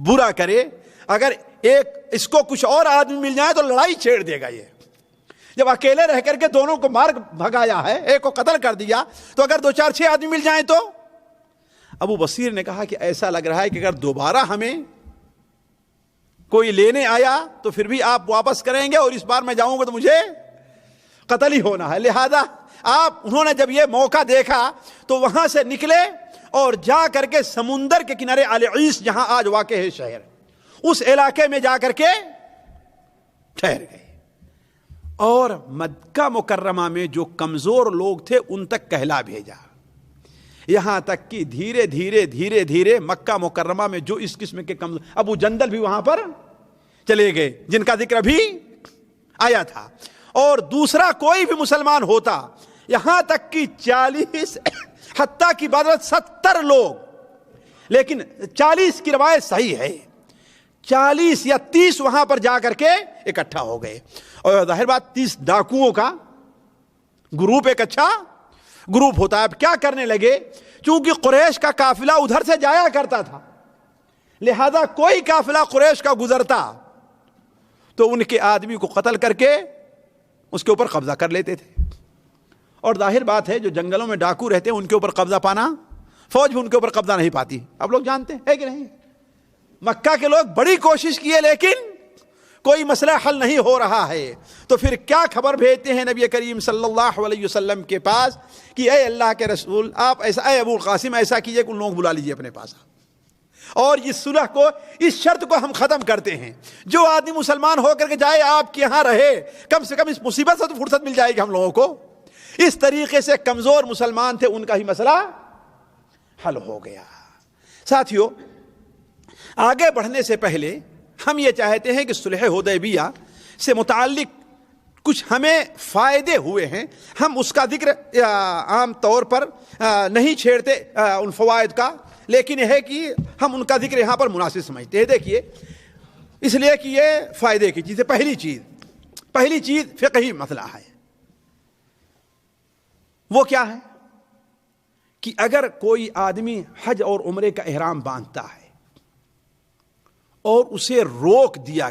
برا کرے، اگر ایک اس کو کچھ اور آدمی مل جائے تو لڑائی چھیڑ دے گا۔ یہ جب اکیلے رہ کر کے دونوں کو مار بھگایا ہے، ایک کو قتل کر دیا، تو اگر 2 4 6 آدمی مل جائیں تو؟ ابو بصیر نے کہا کہ ایسا لگ رہا ہے کہ اگر دوبارہ ہمیں کوئی لینے آیا تو پھر بھی آپ واپس کریں گے، اور اس بار میں جاؤں گا تو مجھے قتل ہی ہونا ہے، لہذا انہوں نے جب یہ موقع دیکھا تو وہاں سے نکلے اور جا کر کے سمندر کے کنارے العیس، جہاں آج واقع ہے شہر، اس علاقے میں جا کر کے ٹھہر گئے، اور مکہ مکرمہ میں جو کمزور لوگ تھے ان تک کہلا بھیجا، یہاں تک کہ دھیرے دھیرے مکہ مکرمہ میں جو اس قسم کے کمزور، ابو جندل بھی وہاں پر چلے گئے جن کا ذکر بھی آیا تھا، اور دوسرا کوئی بھی مسلمان ہوتا، یہاں تک کہ 40 حتیٰ کی بات 70 لوگ، لیکن 40 کی روایت صحیح ہے، 40 یا 30 وہاں پر جا کر کے اکٹھا ہو گئے، اور ظاہر بات 30 ڈاکوؤں کا گروپ ایک اچھا گروپ ہوتا ہے۔ اب کیا کرنے لگے، چونکہ قریش کا قافلہ ادھر سے جایا کرتا تھا، لہذا کوئی قافلہ قریش کا گزرتا تو ان کے آدمی کو قتل کر کے اس کے اوپر قبضہ کر لیتے تھے. اور ظاہر بات ہے جو جنگلوں میں ڈاکو رہتے ہیں ان کے اوپر قبضہ پانا، فوج بھی ان کے اوپر قبضہ نہیں پاتی. آپ لوگ جانتے ہیں کہ نہیں؟ مکہ کے لوگ بڑی کوشش کیے لیکن کوئی مسئلہ حل نہیں ہو رہا ہے. تو پھر کیا خبر بھیجتے ہیں نبی کریم صلی اللہ علیہ وسلم کے پاس کہ اے اللہ کے رسول آپ ایسا، اے ابو القاسم ایسا کیجئے کہ ان لوگوں کو بلا لیجئے اپنے پاس، اور اس صلح کو، اس شرط کو ہم ختم کرتے ہیں. جو آدمی مسلمان ہو کر کے جائے آپ کے یہاں رہے، کم سے کم اس مصیبت سے تو فرصت مل جائے گی ہم لوگوں کو. اس طریقے سے کمزور مسلمان تھے، ان کا ہی مسئلہ حل ہو گیا. ساتھیو، آگے بڑھنے سے پہلے ہم یہ چاہتے ہیں کہ صلح حدیبیہ سے متعلق کچھ ہمیں فائدے ہوئے ہیں، ہم اس کا ذکر عام طور پر نہیں چھیڑتے ان فوائد کا، لیکن یہ ہے کہ ہم ان کا ذکر یہاں پر مناسب سمجھتے ہیں. دیکھیے، اس لیے کہ یہ فائدے کی چیز ہے. پہلی چیز فقہی مسئلہ ہے. وہ کیا ہے کہ اگر کوئی آدمی حج اور عمرے کا احرام باندھتا ہے اور اسے روک دیا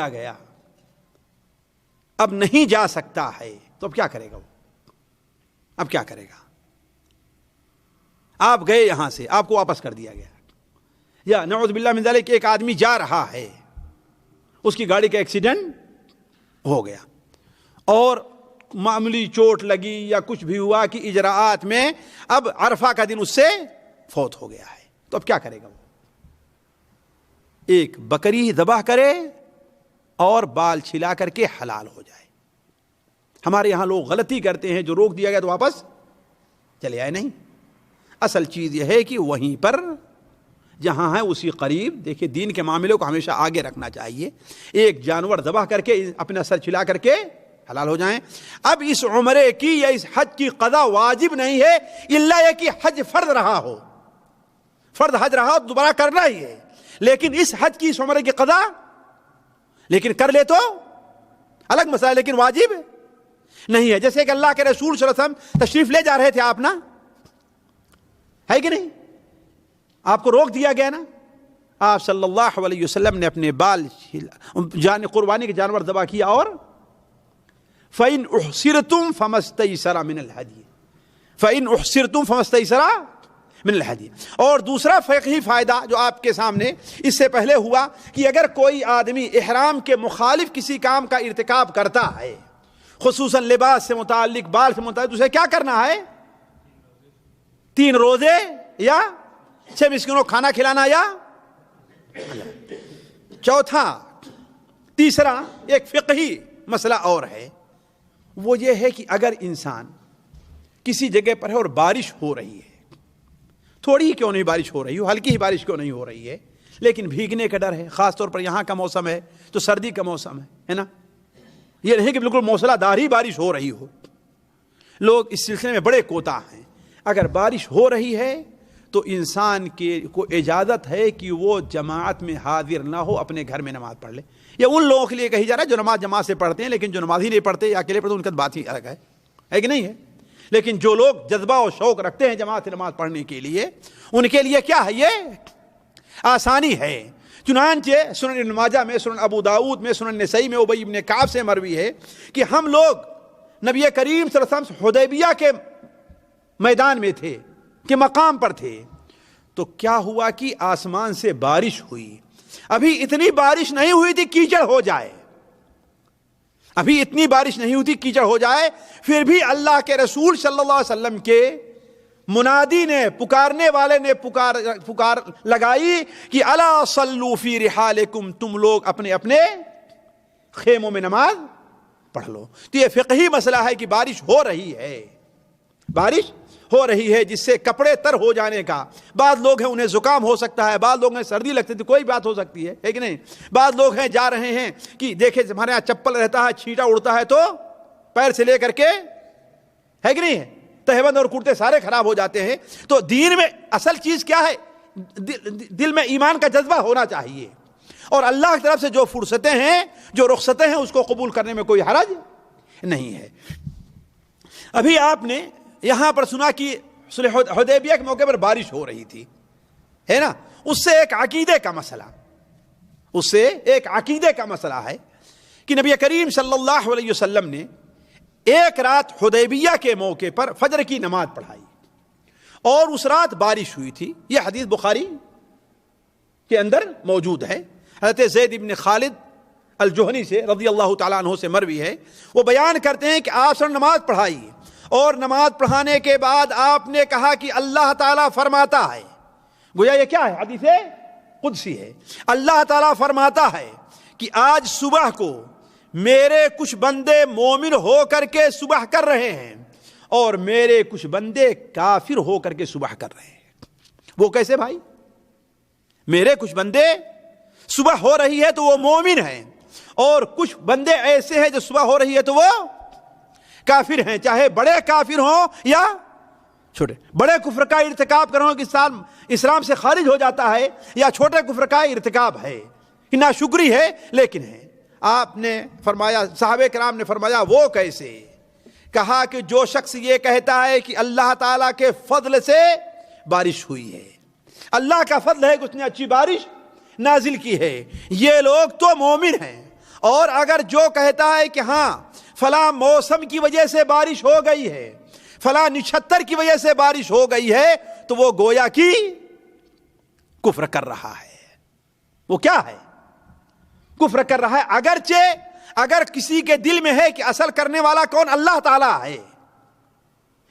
گیا، اب نہیں جا سکتا ہے، تو اب کیا کرے گا وہ؟ اب کیا کرے گا؟ آپ گئے یہاں سے، آپ کو واپس کر دیا گیا، یا نعوذ باللہ من ذالک ایک آدمی جا رہا ہے، اس کی گاڑی کا ایکسیڈنٹ ہو گیا اور معمولی چوٹ لگی یا کچھ بھی ہوا کہ اجراءات میں اب عرفہ کا دن اس سے فوت ہو گیا ہے، تو اب کیا کرے گا وہ؟ ایک بکری ذبح کرے اور بال چھلا کر کے حلال ہو جائے. ہمارے یہاں لوگ غلطی کرتے ہیں، جو روک دیا گیا تو واپس چلے آئے. نہیں، اصل چیز یہ ہے کہ وہیں پر جہاں ہے اسی قریب، دیکھیں دین کے معاملے کو ہمیشہ آگے رکھنا چاہیے. ایک جانور ذبح کر کے اپنا سر چھلا کر کے حلال ہو جائیں. اب اس عمرے کی یا اس حج کی قضا واجب نہیں ہے، الا یہ کہ حج فرض رہا ہو، فرض حج رہا ہو تو دوبارہ کرنا ہی ہے. لیکن اس حج کی، اس عمرے کی قضا لیکن کر لے تو الگ مسئلہ، لیکن واجب نہیں ہے. جیسے کہ اللہ کے رسول صلی اللہ علیہ وسلم تشریف لے جا رہے تھے، آپ نا، ہے کہ نہیں؟ آپ کو روک دیا گیا نا، آپ صلی اللہ علیہ وسلم نے اپنے بال قربانی کے جانور ذبح کیا، اور فَإِنْ أُحْصِرْتُمْ فَمَا اسْتَيْسَرَ مِنَ الْهَدْيِ، فَإِنْ أُحْصِرْتُمْ فَمَا اسْتَيْسَرَ مِنَ الْهَدْيِ. اور دوسرا فقہی فائدہ جو آپ کے سامنے اس سے پہلے ہوا کہ اگر کوئی آدمی احرام کے مخالف کسی کام کا ارتکاب کرتا ہے، خصوصاً لباس سے متعلق، بال سے متعلق، اسے کیا کرنا ہے؟ 3 روزے یا 6 مسکینوں کو کھانا کھلانا، یا تیسرا ایک فقہی مسئلہ اور ہے. وہ یہ ہے کہ اگر انسان کسی جگہ پر ہے اور بارش ہو رہی ہے، تھوڑی ہی کیوں نہیں بارش ہو رہی ہو، ہلکی ہی بارش کیوں نہیں ہو رہی ہے، لیکن بھیگنے کا ڈر ہے، خاص طور پر یہاں کا موسم ہے تو سردی کا موسم ہے نا، یہ نہیں کہ بالکل موسلا دار ہی بارش ہو رہی ہو. لوگ اس سلسلے میں بڑے کوتاہ ہیں. اگر بارش ہو رہی ہے تو انسان کو اجازت ہے کہ وہ جماعت میں حاضر نہ ہو، اپنے گھر میں نماز پڑھ لے. یہ ان لوگوں کے لیے کہی جا رہا ہے جو نماز جماعت سے پڑھتے ہیں، لیکن جو نماز ہی نہیں پڑھتے یا اکیلے پڑھتے ان کا بات ہی الگ ہے کہ نہیں ہے. لیکن جو لوگ جذبہ اور شوق رکھتے ہیں جماعت نماز پڑھنے کے لیے، ان کے لیے کیا ہے؟ یہ آسانی ہے. چنانچہ سنن ابن ماجہ میں، سنن ابو داؤد میں، سنن نسائی میں ابی بن کعب سے مروی ہے کہ ہم لوگ نبی کریم صلی اللہ علیہ وسلم حدیبیہ کے میدان میں تھے، کہ مقام پر تھے، تو کیا ہوا کہ آسمان سے بارش ہوئی. ابھی اتنی بارش نہیں ہوئی تھی کیچڑ ہو جائے، ابھی اتنی بارش نہیں ہوئی تھی کیچڑ ہو جائے. پھر بھی اللہ کے رسول صلی اللہ علیہ وسلم کے منادی نے، پکارنے والے نے پکار لگائی کہ الا صلوا فی رحالکم، تم لوگ اپنے اپنے خیموں میں نماز پڑھ لو. تو یہ فقہی مسئلہ ہے کہ بارش ہو رہی ہے، بارش ہو رہی ہے جس سے کپڑے تر ہو جانے کا. بعض لوگ ہیں انہیں زکام ہو سکتا ہے، بعض لوگ ہیں سردی لگتی ہے، کوئی بات ہو سکتی ہے کہ نہیں. بعض لوگ ہیں جا رہے ہیں کہ دیکھیں ہمارے یہاں چپل رہتا ہے، چھینٹا اڑتا ہے تو پیر سے لے کر کے، ہے کہ نہیں، تہبند اور کرتے سارے خراب ہو جاتے ہیں. تو دین میں اصل چیز کیا ہے؟ دل میں ایمان کا جذبہ ہونا چاہیے، اور اللہ کی طرف سے جو فرصتیں ہیں، جو رخصتیں ہیں، اس کو قبول کرنے میں کوئی حرج نہیں ہے. ابھی آپ نے یہاں پر سنا کہ صلح حدیبیہ کے موقع پر بارش ہو رہی تھی، ہے نا، اس سے ایک عقیدے کا مسئلہ ہے کہ نبی کریم صلی اللہ علیہ وسلم نے ایک رات حدیبیہ کے موقع پر فجر کی نماز پڑھائی اور اس رات بارش ہوئی تھی. یہ حدیث بخاری کے اندر موجود ہے. حضرت زید بن خالد الجہنی سے رضی اللہ تعالیٰ عنہ سے مروی ہے، وہ بیان کرتے ہیں کہ آپ نے نماز پڑھائی اور نماز پڑھانے کے بعد آپ نے کہا کہ اللہ تعالیٰ فرماتا ہے، گویا یہ کیا ہے؟ حدیث قدسی ہے. اللہ تعالیٰ فرماتا ہے کہ آج صبح کو میرے کچھ بندے مومن ہو کر کے صبح کر رہے ہیں اور میرے کچھ بندے کافر ہو کر کے صبح کر رہے ہیں. وہ کیسے بھائی؟ میرے کچھ بندے صبح ہو رہی ہے تو وہ مومن ہیں اور کچھ بندے ایسے ہیں جو صبح ہو رہی ہے تو وہ کافر ہیں، چاہے بڑے کافر ہوں یا چھوٹے. بڑے کفر کا ارتکاب کرو کہ اسلام سے خارج ہو جاتا ہے، یا چھوٹے کفر کا ارتکاب ہے کہ ناشکری ہے لیکن ہے. آپ نے فرمایا، صحابہ کرام نے فرمایا وہ کیسے؟ کہا کہ جو شخص یہ کہتا ہے کہ اللہ تعالیٰ کے فضل سے بارش ہوئی ہے، اللہ کا فضل ہے کہ اس نے اچھی بارش نازل کی ہے، یہ لوگ تو مومن ہیں. اور اگر جو کہتا ہے کہ ہاں فلاں موسم کی وجہ سے بارش ہو گئی ہے، فلاں نچھتر کی وجہ سے بارش ہو گئی ہے، تو وہ گویا کی کفر کر رہا ہے. وہ کیا ہے؟ کفر کر رہا ہے. اگرچہ اگر کسی کے دل میں ہے کہ اصل کرنے والا کون؟ اللہ تعالیٰ ہے،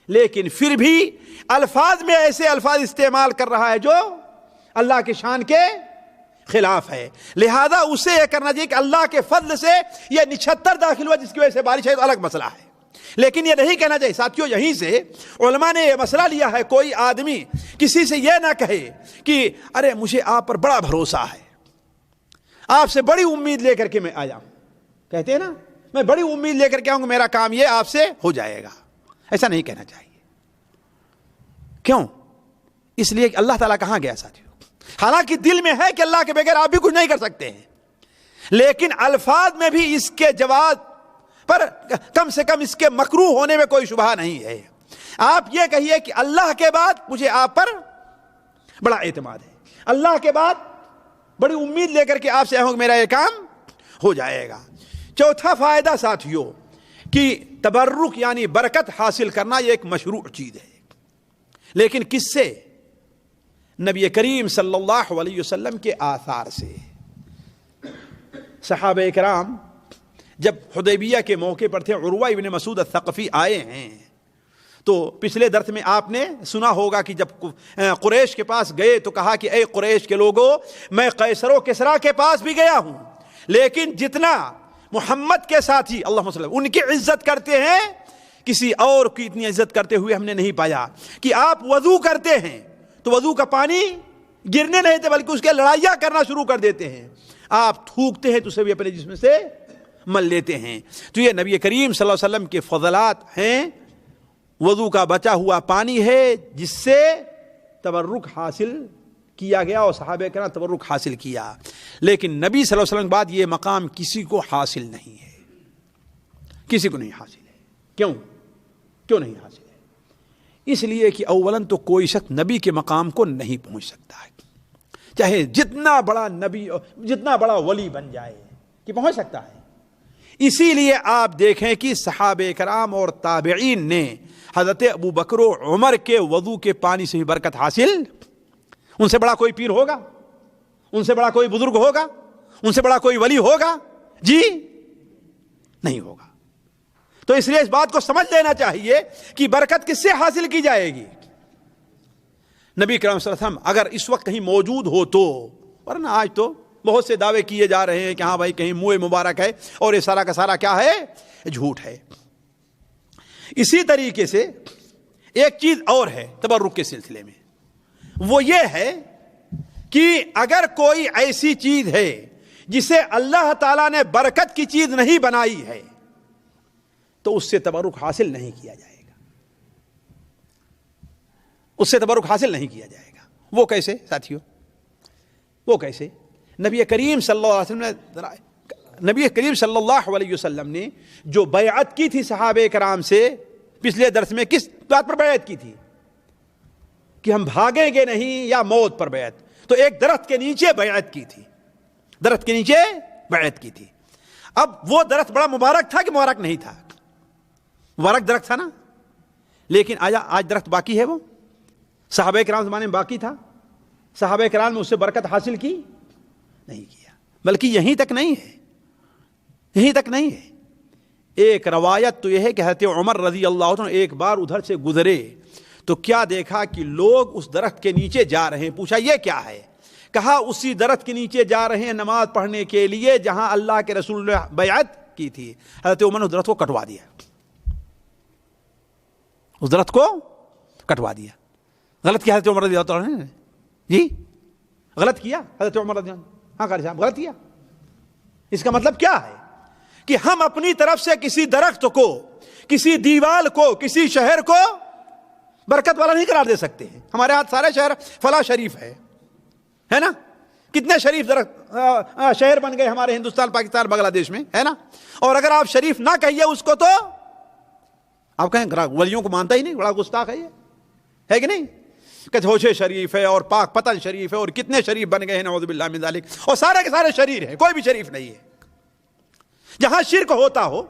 لیکن پھر بھی الفاظ میں ایسے الفاظ استعمال کر رہا ہے جو اللہ کی شان کے خلاف ہے. لہذا اسے یہ کرنا چاہیے کہ اللہ کے فضل سے یہ نچھتر داخل ہوا جس کی وجہ سے بارش ہے تو الگ مسئلہ ہے، لیکن یہ نہیں کہنا چاہیے. ساتھیوں، یہیں سے علماء نے یہ مسئلہ لیا ہے، کوئی آدمی کسی سے یہ نہ کہے کہ ارے مجھے آپ پر بڑا بھروسہ ہے، آپ سے بڑی امید لے کر کے میں آیا ہوں. کہتے ہیں نا، میں بڑی امید لے کر کے آؤں گا، میرا کام یہ آپ سے ہو جائے گا. ایسا نہیں کہنا چاہیے. کیوں؟ اس لیے کہ اللہ تعالیٰ کہاں گیا ساتھیوں؟ حالانکہ دل میں ہے کہ اللہ کے بغیر آپ بھی کچھ نہیں کر سکتے ہیں، لیکن الفاظ میں بھی اس کے جواز پر کم سے کم اس کے مکروہ ہونے میں کوئی شبہ نہیں ہے. آپ یہ کہیے کہ اللہ کے بعد مجھے آپ پر بڑا اعتماد ہے، اللہ کے بعد بڑی امید لے کر کے آپ سے آؤں، میرا یہ کام ہو جائے گا. چوتھا فائدہ ساتھیوں کہ تبرک یعنی برکت حاصل کرنا یہ ایک مشروع چیز ہے، لیکن کس سے؟ نبی کریم صلی اللہ علیہ وسلم کے آثار سے. صحابہ کرام جب حدیبیہ کے موقع پر تھے، عروہ ابن مسعود الثقفی آئے ہیں، تو پچھلے درس میں آپ نے سنا ہوگا کہ جب قریش کے پاس گئے تو کہا کہ اے قریش کے لوگوں، میں قیصر و کسریٰ کے پاس بھی گیا ہوں، لیکن جتنا محمد کے ساتھی اللہم صلی اللہ ان کی عزت کرتے ہیں، کسی اور کی اتنی عزت کرتے ہوئے ہم نے نہیں پایا. کہ آپ وضو کرتے ہیں تو وضو کا پانی گرنے نہیں دیتے بلکہ اس کے لڑائیاں کرنا شروع کر دیتے ہیں. آپ تھوکتے ہیں تو اسے بھی اپنے جسم سے مل لیتے ہیں. تو یہ نبی کریم صلی اللہ علیہ وسلم کے فضلات ہیں. وضو کا بچا ہوا پانی ہے جس سے تبرک حاصل کیا گیا اور صحابہ کرام تبرک حاصل کیا، لیکن نبی صلی اللہ علیہ وسلم کے بعد یہ مقام کسی کو حاصل نہیں ہے، کسی کو نہیں حاصل ہے. کیوں نہیں حاصل ہے؟ اس لیے کہ اولاً تو کوئی شخص نبی کے مقام کو نہیں پہنچ سکتا ہے، چاہے جتنا بڑا نبی جتنا بڑا ولی بن جائے کہ پہنچ سکتا ہے. اسی لیے آپ دیکھیں کہ صحابہ کرام اور تابعین نے حضرت ابو بکر و عمر کے وضو کے پانی سے ہی برکت حاصل. ان سے بڑا کوئی پیر ہوگا؟ ان سے بڑا کوئی بزرگ ہوگا؟ ان سے بڑا کوئی ولی ہوگا؟ جی نہیں ہوگا. تو اس لیے اس بات کو سمجھ لینا چاہیے کہ برکت کس سے حاصل کی جائے گی؟ نبی کرام صلی اللہ علیہ وسلم اگر اس وقت کہیں موجود ہو تو، ورنہ آج تو بہت سے دعوے کیے جا رہے ہیں کہ ہاں بھائی کہیں منہ مبارک ہے، اور یہ سارا کا سارا کیا ہے؟ جھوٹ ہے. اسی طریقے سے ایک چیز اور ہے تبرک کے سلسلے میں، وہ یہ ہے کہ اگر کوئی ایسی چیز ہے جسے اللہ تعالیٰ نے برکت کی چیز نہیں بنائی ہے تو اس سے تبرک حاصل نہیں کیا جائے گا. اس سے تبرک حاصل نہیں کیا جائے گا. وہ کیسے ساتھیوں؟ وہ کیسے؟ نبی کریم صلی اللہ علیہ وسلم نے جو بیعت کی تھی صحابہ کرام سے، پچھلے درس میں کس بات پر بیعت کی تھی؟ کہ ہم بھاگیں گے نہیں یا موت پر بیعت، تو ایک درخت کے نیچے بیعت کی تھی، درخت کے نیچے بیعت کی تھی۔ اب وہ درخت بڑا مبارک تھا کہ مبارک نہیں تھا؟ مبارک درخت تھا نا، لیکن آج درخت باقی ہے؟ وہ صحابہ کرام زمانے میں باقی تھا؟ صحابہ کرام نے اس سے برکت حاصل کی؟ نہیں کیا، بلکہ یہیں تک نہیں ہے، یہیں تک نہیں ہے۔ ایک روایت تو یہ ہے کہ حضرت عمر رضی اللہ عنہ ایک بار ادھر سے گزرے تو کیا دیکھا کہ لوگ اس درخت کے نیچے جا رہے ہیں۔ پوچھا یہ کیا ہے؟ کہا اسی درخت کے نیچے جا رہے ہیں نماز پڑھنے کے لیے جہاں اللہ کے رسول نے بیعت کی تھی۔ حضرت عمر نے اس درخت کو کٹوا دیا، اس درخت کو کٹوا دیا۔ غلط کیا حضرت عمر رضی اللہ عنہ نے؟ جی غلط کیا حضرت عمر رضی اللہ عنہ؟ ہاں قاری صاحب غلط کیا۔ اس کا مطلب کیا ہے کہ ہم اپنی طرف سے کسی درخت کو، کسی دیوال کو، کسی شہر کو برکت والا نہیں قرار دے سکتے ہیں۔ ہمارے ہاتھ سارے شہر فلاں شریف ہے نا، کتنے شریف درخت شہر بن گئے ہمارے ہندوستان، پاکستان، بنگلہ دیش میں، ہے نا؟ اور اگر آپ شریف نہ کہیے اس کو تو آپ کہیں ولیوں کو مانتا ہی نہیں، بڑا گستاخ ہے یہ، ہے کہ نہیں؟ کچھوچے شریف ہے اور پاک پتن شریف ہے اور کتنے شریف بن گئے ہیں نعوذ باللہ من ذالک، اور سارے کے سارے شریر ہیں، کوئی بھی شریف نہیں ہے۔ جہاں شرک ہوتا ہو،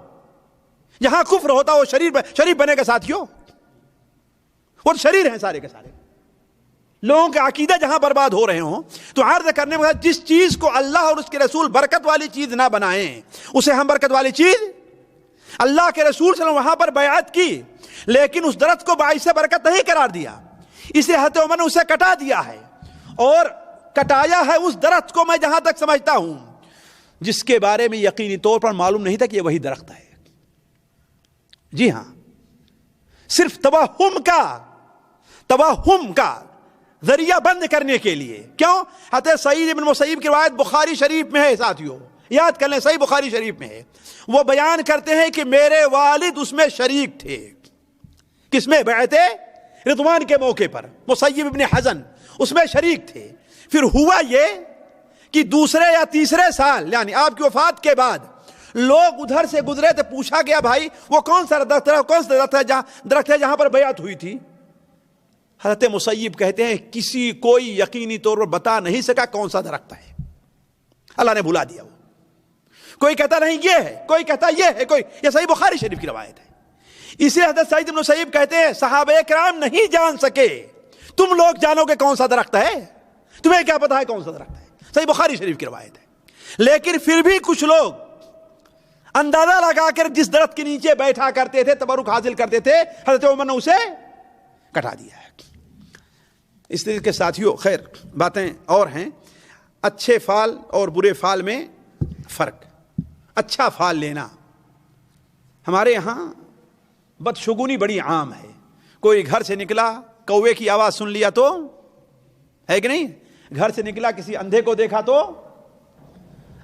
جہاں کفر ہوتا ہو، شریف بنے کے ساتھیوں، اور شریر ہیں سارے کے سارے۔ لوگوں کے عقیدہ جہاں برباد ہو رہے ہوں تو عرض کرنے میں جس چیز کو اللہ اور اس کے رسول برکت والی چیز نہ بنائیں اسے ہم برکت والی چیز، اللہ کے رسول صلی اللہ علیہ وسلم وہاں پر بیعت کی لیکن اس درخت کو باعث برکت نہیں قرار دیا، اس لیے حضرت عمر نے اسے کٹا دیا ہے، اور کٹایا ہے اس درخت کو میں جہاں تک سمجھتا ہوں جس کے بارے میں یقینی طور پر معلوم نہیں تھا کہ یہ وہی درخت ہے۔ جی ہاں، صرف توہم کا ذریعہ بند کرنے کے لیے۔ کیوں؟ حضرت سعید بن مسیب کی روایت بخاری شریف میں ہے ساتھیوں، یاد کر لیں، صحیح بخاری شریف میں ہے۔ وہ بیان کرتے ہیں کہ میرے والد اس میں شریک تھے۔ کس میں؟ بیعت رضوان کے موقع پر مسیب ابن حزن اس میں شریک تھے۔ پھر ہوا یہ کہ دوسرے یا تیسرے سال یعنی آپ کی وفات کے بعد لوگ ادھر سے گزرے تو پوچھا گیا بھائی وہ کون سا درخت ہے جہاں پر بیعت ہوئی تھی؟ حضرت مسیب کہتے ہیں کوئی یقینی طور پر بتا نہیں سکا کون سا درخت ہے، اللہ نے بھلا دیا۔ وہ کوئی کہتا نہیں یہ ہے، کوئی کہتا یہ ہے، یہ صحیح بخاری شریف کی روایت ہے۔ اسی حضرت سعید بن مسیب کہتے ہیں صحابہ کرام نہیں جان سکے، تم لوگ جانو گے کون سا درخت ہے، تمہیں کیا پتا ہے کون سا درخت ہے، صحیح بخاری شریف کی روایت ہے۔ لیکن پھر بھی کچھ لوگ اندازہ لگا کر جس درخت کے نیچے بیٹھا کرتے تھے، تبرک حاصل کرتے تھے، حضرت عمر نے اسے کٹا دیا ہے۔ اس طریقے کے ساتھیوں خیر باتیں اور ہیں۔ اچھے فال اور برے فال میں فرق۔ اچھا فال لینا، ہمارے یہاں بدشگونی بڑی عام ہے۔ کوئی گھر سے نکلا، کوے کی آواز سن لیا تو، ہے کہ نہیں؟ گھر سے نکلا کسی اندھے کو دیکھا تو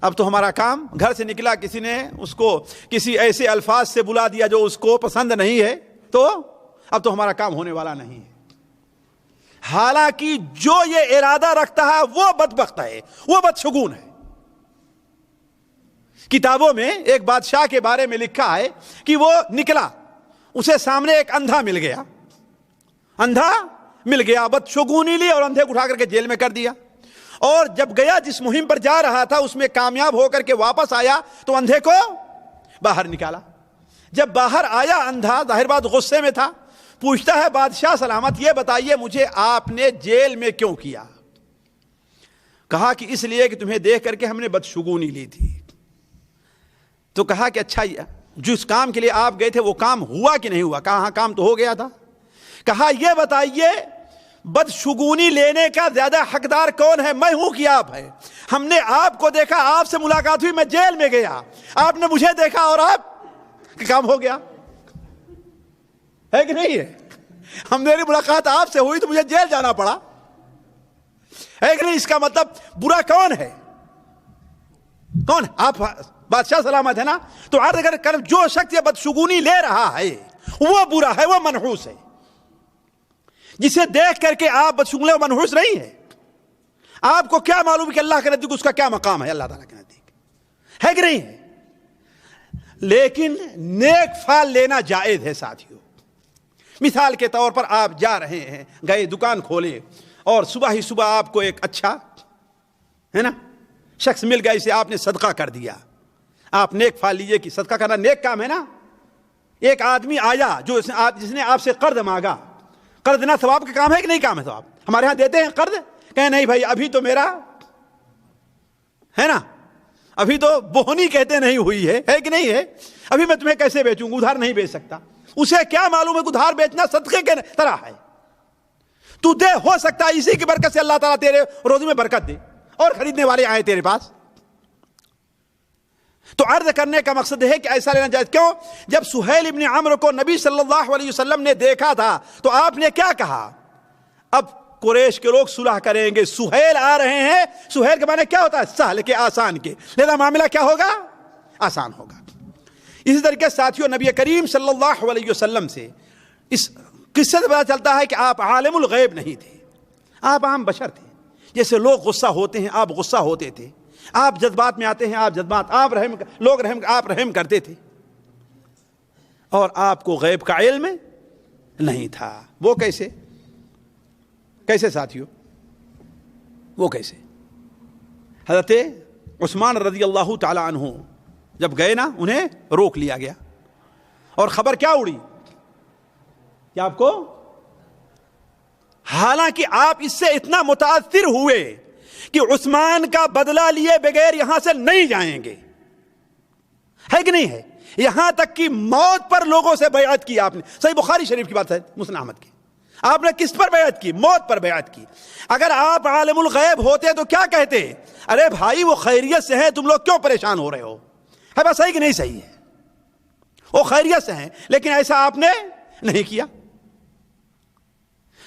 اب تو ہمارا کام، گھر سے نکلا کسی نے اس کو کسی ایسے الفاظ سے بلا دیا جو اس کو پسند نہیں ہے تو اب تو ہمارا کام ہونے والا نہیں ہے۔ حالانکہ جو یہ ارادہ رکھتا ہے وہ بدبخت ہے، وہ بدشگون ہے۔ کتابوں میں ایک بادشاہ کے بارے میں لکھا ہے کہ وہ نکلا، اسے سامنے ایک اندھا مل گیا، بدشگونی لی اور اندھے کو اٹھا کر کے جیل میں کر دیا، اور جب گیا جس مہم پر جا رہا تھا اس میں کامیاب ہو کر کے واپس آیا تو اندھے کو باہر نکالا۔ جب باہر آیا اندھا ظاہر بات غصے میں تھا، پوچھتا ہے بادشاہ سلامت یہ بتائیے مجھے آپ نے جیل میں کیوں کیا؟ کہا کہ اس لیے کہ تمہیں دیکھ کر کے ہم نے بدشگونی لی تھی۔ تو کہا کہ اچھا جس کام کے لیے آپ گئے تھے وہ کام ہوا کہ نہیں ہوا؟ کہا ہاں کام تو ہو گیا تھا۔ کہا یہ بتائیے بدشگونی لینے کا زیادہ حقدار کون ہے، میں ہوں کہ آپ ہے؟ ہم نے آپ کو دیکھا، آپ سے ملاقات ہوئی، میں جیل میں گیا، آپ نے مجھے دیکھا اور آپ کا کام ہو گیا، ہے کہ نہیں ہے؟ ہم میری ملاقات آپ سے ہوئی تو مجھے جیل جانا پڑا، ہے کہ نہیں؟ اس کا مطلب برا کون ہے؟ کون؟ آپ بادشاہ سلامت ہے نا؟ تو عرض کر جو شخص یہ بدشگونی لے رہا ہے وہ برا ہے، وہ منحوس ہے۔ جسے دیکھ کر کے آپ بدشگون و منحوس نہیں ہے، آپ کو کیا معلوم کہ اللہ کے نزدیک اس کا کیا مقام ہے، اللہ تعالیٰ کے نزدیک، ہے کہ نہیں ہے؟ لیکن نیک فال لینا جائز ہے ساتھیوں، مثال کے طور پر آپ جا رہے ہیں, گئے دکان کھولے اور صبح ہی صبح آپ کو ایک اچھا ہے نا شخص مل گیا, اسے آپ نے صدقہ کر دیا. آپ نیک پھال لیجیے کہ صدقہ کرنا نیک کام ہے نا. ایک آدمی آیا جس نے آپ سے قرض مانگا, قرض دینا ثواب کا کام ہے کہ نہیں کام ہے ثواب؟ ہمارے ہاں دیتے ہیں قرض, کہیں نہیں بھائی ابھی تو میرا ہے نا, ابھی تو بہنی کہتے نہیں ہوئی ہے کہ نہیں ہے, ابھی میں تمہیں کیسے بیچوں, ادھار نہیں بیچ سکتا. اسے کیا معلوم ہے کہ ادھار بیچنا صدقے کے طرح ہے. تو دے, ہو سکتا ہے اسی کی برکت سے اللہ تعالیٰ تیرے روزی میں برکت دے اور خریدنے والے آئے تیرے پاس. تو عرض کرنے کا مقصد ہے کہ ایسا لینا جائز. کیوں؟ جب سہیل ابن عمرو کو نبی صلی اللہ علیہ وسلم نے دیکھا تھا تو آپ نے کیا کہا, اب قریش کے لوگ صلح کریں گے, سہیل آ رہے ہیں. سہیل کے معنی کیا ہوتا ہے؟ سہل کے, آسان کے, لہذا معاملہ کیا ہوگا؟ آسان ہوگا. اسی طریقے سے ساتھیوں نبی کریم صلی اللہ علیہ وسلم سے اس قصے سے پتا چلتا ہے کہ آپ عالم الغیب نہیں تھے, آپ عام بشر تھے. جیسے لوگ غصہ ہوتے ہیں آپ غصہ ہوتے تھے, آپ جذبات میں آتے ہیں آپ جذبات, آپ رحم کرتے تھے, اور آپ کو غیب کا علم نہیں تھا. وہ کیسے ساتھیوں, وہ کیسے؟ حضرت عثمان رضی اللہ تعالی عنہ جب گئے نا, انہیں روک لیا گیا اور خبر کیا اڑی کہ آپ کو, حالانکہ آپ اس سے اتنا متاثر ہوئے کہ عثمان کا بدلہ لیے بغیر یہاں سے نہیں جائیں گے, ہے کہ نہیں ہے؟ یہاں تک کہ موت پر لوگوں سے بیعت کی آپ نے. صحیح بخاری شریف کی بات ہے, مسلم احمد کی. آپ نے کس پر بیعت کی؟ موت پر بیعت کی. اگر آپ عالم الغیب ہوتے تو کیا کہتے؟ ارے بھائی وہ خیریت سے ہیں, تم لوگ کیوں پریشان ہو رہے ہو؟ ہے بس صحیح کہ نہیں صحیح ہے؟ وہ خیریت سے ہیں, لیکن ایسا آپ نے نہیں کیا.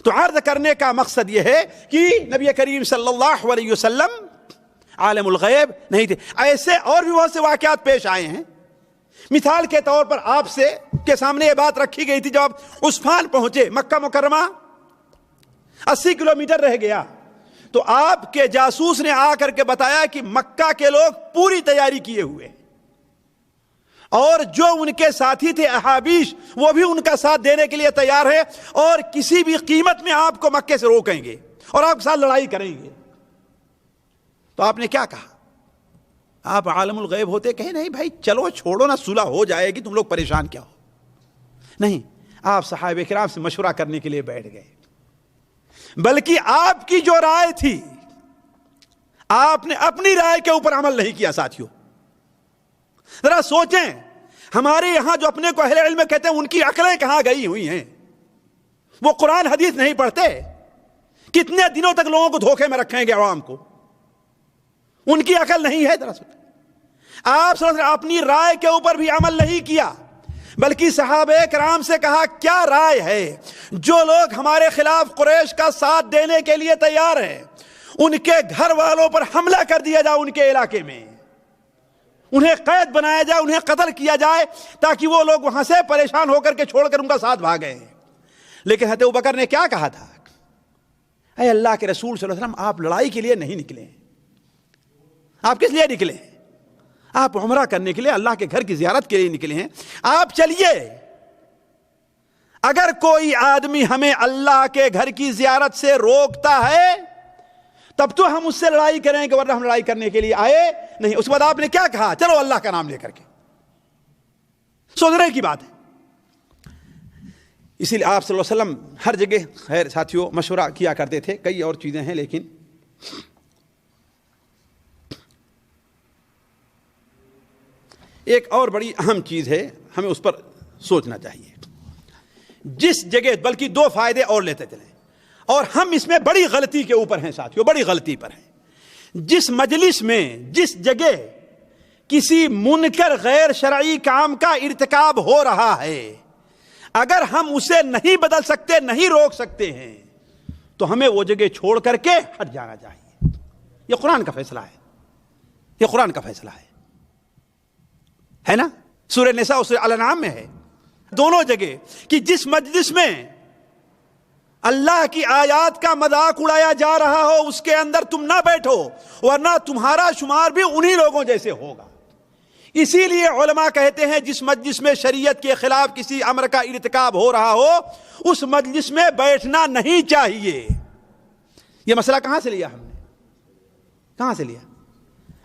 تو عرض کرنے کا مقصد یہ ہے کہ نبی کریم صلی اللہ علیہ وسلم عالم الغیب نہیں تھے. ایسے اور بھی بہت سے واقعات پیش آئے ہیں. مثال کے طور پر آپ کے سامنے یہ بات رکھی گئی تھی, جب آپ عثمان پہنچے, مکہ مکرمہ 80 کلومیٹر رہ گیا, تو آپ کے جاسوس نے آ کر کے بتایا کہ مکہ کے لوگ پوری تیاری کیے ہوئے, اور جو ان کے ساتھی تھے احابیش, وہ بھی ان کا ساتھ دینے کے لیے تیار ہے, اور کسی بھی قیمت میں آپ کو مکے سے روکیں گے اور آپ کے ساتھ لڑائی کریں گے. تو آپ نے کیا کہا؟ آپ عالم الغیب ہوتے, کہیں نہیں بھائی چلو چھوڑو نا, صلح ہو جائے گی, تم لوگ پریشان کیا ہو. نہیں, آپ صحابہ کرام سے مشورہ کرنے کے لیے بیٹھ گئے, بلکہ آپ کی جو رائے تھی آپ نے اپنی رائے کے اوپر عمل نہیں کیا. ساتھیوں ذرا سوچیں, ہمارے یہاں جو اپنے کو اہل علم کہتے ہیں ان کی عقلیں کہاں گئی ہوئی ہیں؟ وہ قرآن حدیث نہیں پڑھتے, کتنے دنوں تک لوگوں کو دھوکے میں رکھیں گے عوام کو, ان کی عقل نہیں ہے. دراصل آپ صلی اللہ علیہ وسلم اپنی رائے کے اوپر بھی عمل نہیں کیا, بلکہ صحابہ کرام سے کہا کیا رائے ہے؟ جو لوگ ہمارے خلاف قریش کا ساتھ دینے کے لیے تیار ہیں, ان کے گھر والوں پر حملہ کر دیا جائے, ان کے علاقے میں انہیں قید بنایا جائے, انہیں قتل کیا جائے, تاکہ وہ لوگ وہاں سے پریشان ہو کر کے چھوڑ کر ان کا ساتھ بھاگے. لیکن حضرت ابوبکر نے کیا کہا تھا؟ اے اللہ کے رسول صلی اللہ علیہ وسلم, آپ لڑائی کے لیے نہیں نکلے, آپ کس لیے نکلے؟ آپ عمرہ کرنے کے لیے, اللہ کے گھر کی زیارت کے لیے نکلے ہیں. آپ چلیے, اگر کوئی آدمی ہمیں اللہ کے گھر کی زیارت سے روکتا ہے تب تو ہم اس سے لڑائی کریں گے, ورنہ ہم لڑائی کرنے کے لیے آئے نہیں. اس کے بعد آپ نے کیا کہا؟ چلو اللہ کا نام لے کر کے. سوچنے کی بات ہے. اسی لیے آپ صلی اللہ علیہ وسلم ہر جگہ خیر ساتھیوں مشورہ کیا کرتے تھے. کئی اور چیزیں ہیں, لیکن ایک اور بڑی اہم چیز ہے, ہمیں اس پر سوچنا چاہیے. جس جگہ, بلکہ دو فائدے اور لیتے چلیں, اور ہم اس میں بڑی غلطی کے اوپر ہیں ساتھیوں, بڑی غلطی پر ہیں. جس مجلس میں, جس جگہ کسی منکر غیر شرعی کام کا ارتکاب ہو رہا ہے, اگر ہم اسے نہیں بدل سکتے, نہیں روک سکتے ہیں, تو ہمیں وہ جگہ چھوڑ کر کے ہٹ جانا چاہیے. یہ قرآن کا فیصلہ ہے, یہ قرآن کا فیصلہ ہے نا. سورہ نساء اور سورہ الانعام میں ہے دونوں جگہ کہ جس مجلس میں اللہ کی آیات کا مذاق اڑایا جا رہا ہو اس کے اندر تم نہ بیٹھو, ورنہ تمہارا شمار بھی انہی لوگوں جیسے ہوگا. اسی لیے علماء کہتے ہیں جس مجلس میں شریعت کے خلاف کسی امر کا ارتکاب ہو رہا ہو اس مجلس میں بیٹھنا نہیں چاہیے. یہ مسئلہ کہاں سے لیا ہم نے؟ کہاں سے لیا؟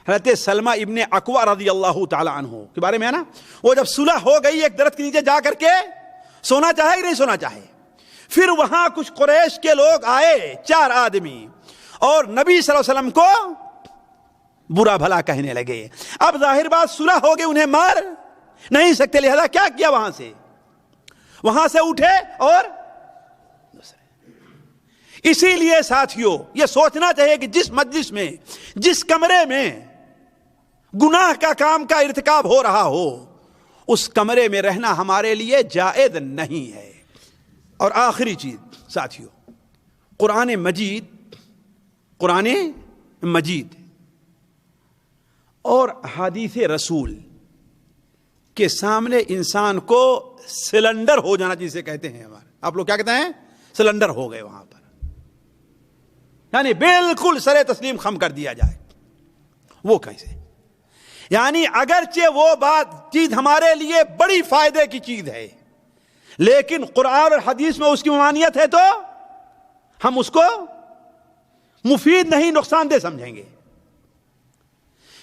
حضرت سلمہ ابن اکوع رضی اللہ تعالی عنہ کے بارے میں ہے نا، وہ جب صلح ہو گئی ایک درخت کے نیچے جا کر کے سونا چاہے کہ نہیں سونا چاہے، پھر وہاں کچھ قریش کے لوگ آئے 4 آدمی اور نبی صلی اللہ علیہ وسلم کو برا بھلا کہنے لگے. اب ظاہر بات صلح ہو گئی، انہیں مار نہیں سکتے، لہذا کیا کیا، وہاں سے اٹھے اور اسی لیے ساتھیوں یہ سوچنا چاہیے کہ جس مجلس میں جس کمرے میں گناہ کا کام کا ارتکاب ہو رہا ہو اس کمرے میں رہنا ہمارے لیے جائز نہیں ہے. اور آخری چیز ساتھیوں، قرآن مجید اور حدیث رسول کے سامنے انسان کو سلنڈر ہو جانا، جسے کہتے ہیں ہمارے آپ لوگ کیا کہتے ہیں، سلنڈر ہو گئے وہاں پر، یعنی بالکل سر تسلیم خم کر دیا جائے. وہ کیسے؟ یعنی اگرچہ وہ چیز ہمارے لیے بڑی فائدے کی چیز ہے لیکن قرآن اور حدیث میں اس کی ممانعت ہے تو ہم اس کو مفید نہیں نقصان دہ سمجھیں گے.